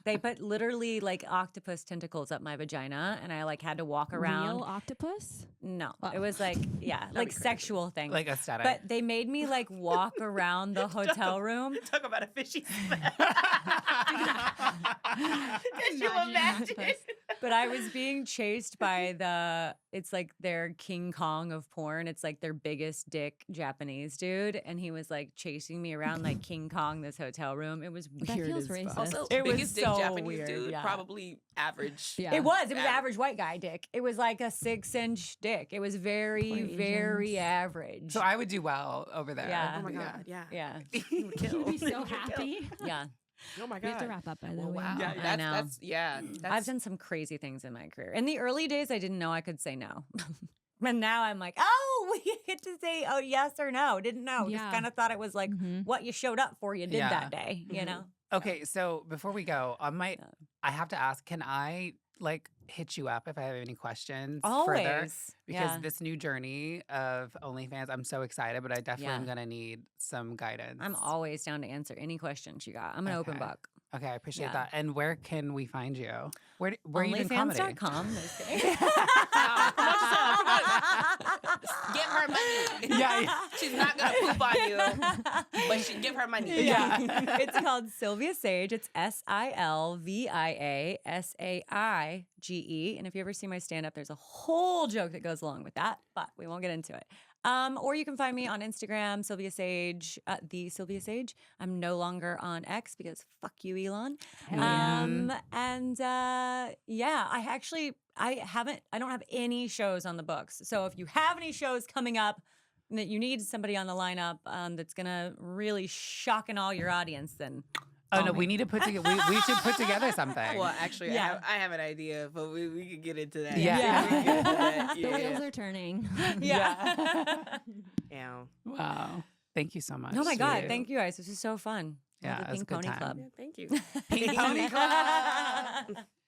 Speaker 2: They put literally like octopus tentacles up my vagina, and I like had to walk around.
Speaker 4: Real octopus?
Speaker 2: No,
Speaker 4: Oh.
Speaker 2: it was like like
Speaker 1: crazy.
Speaker 2: sexual things.
Speaker 3: Like aesthetic.
Speaker 2: But they made me like walk around the hotel room.
Speaker 1: Talk about a fishy smell. Can you imagine?
Speaker 2: But I was being chased by it's like their King Kong of porn. It's like their biggest dick Japanese dude. And he was like chasing me around like King Kong, this hotel room. It was
Speaker 4: That
Speaker 2: weird
Speaker 4: feels
Speaker 2: as
Speaker 4: racist.
Speaker 2: fuck.
Speaker 1: Also,
Speaker 2: It was
Speaker 1: biggest dick
Speaker 2: so
Speaker 1: Japanese
Speaker 2: weird,
Speaker 1: dude,
Speaker 2: yeah.
Speaker 1: probably average.
Speaker 4: Yeah.
Speaker 2: It was
Speaker 1: Average.
Speaker 2: average white guy dick. It was like a 6-inch dick. It was very,
Speaker 4: Poor
Speaker 2: very
Speaker 4: Asians.
Speaker 2: average.
Speaker 3: so I would do well over there.
Speaker 2: Yeah.
Speaker 1: Oh my god. Yeah.
Speaker 2: yeah.
Speaker 1: You would kill.
Speaker 4: You'd be
Speaker 1: You
Speaker 4: so
Speaker 1: would kill.
Speaker 4: happy.
Speaker 2: Yeah.
Speaker 1: Oh my god.
Speaker 4: We have to wrap up, by the
Speaker 1: Well,
Speaker 4: way.
Speaker 1: wow. Yeah,
Speaker 2: I know.
Speaker 1: that's
Speaker 2: I've done some crazy things in my career. In the early days, I didn't know I could say no. And now I'm like, oh, we get to say, oh, yes or no. Didn't know. Just
Speaker 4: Yeah.
Speaker 2: kind of thought it was like what you showed up for, you did
Speaker 3: Yeah.
Speaker 2: that day, you know?
Speaker 3: Okay, so before we go, I have to ask, can I like hit you up if I have any questions further?
Speaker 2: Always.
Speaker 3: Because this new journey of OnlyFans, I'm so excited, but I definitely am
Speaker 2: Yeah.
Speaker 3: gonna need some guidance.
Speaker 2: I'm always down to answer any questions you got. I'm an open
Speaker 3: Okay.
Speaker 2: book.
Speaker 3: Okay, I appreciate
Speaker 2: Yeah.
Speaker 3: that. And where can we find you? Where are you doing comedy?
Speaker 2: OnlyFans.com. No, just kidding.
Speaker 1: Give her money.
Speaker 3: Yeah.
Speaker 1: She's not gonna poop on you, but she give her money.
Speaker 3: Yeah.
Speaker 2: It's called Silvia Sage. It's SilviaSaige. And if you ever see my stand up, there's a whole joke that goes along with that, but we won't get into it. Or you can find me on Instagram, Silvia Sage, the Silvia Sage. I'm no longer on X because fuck you, Elon.
Speaker 4: Yeah.
Speaker 2: I don't have any shows on the books. So if you have any shows coming up that you need somebody on the lineup that's gonna really shock and awe your audience, then
Speaker 3: Oh no, we need to put together. We should put together something.
Speaker 1: Well, actually,
Speaker 2: Yeah.
Speaker 1: I have an idea, but we could get into that.
Speaker 3: Yeah.
Speaker 1: We can get into that.
Speaker 4: The
Speaker 1: Yeah.
Speaker 4: wheels are turning.
Speaker 2: yeah.
Speaker 1: Yeah.
Speaker 3: Wow. Thank you so much.
Speaker 2: Oh my God,
Speaker 3: Sweet.
Speaker 2: thank you guys. This is so fun.
Speaker 3: Yeah,
Speaker 2: The
Speaker 3: it was a
Speaker 2: Pink
Speaker 3: good
Speaker 2: Pony
Speaker 3: time.
Speaker 2: Club.
Speaker 1: Yeah, thank you.
Speaker 3: Pink Pony Club.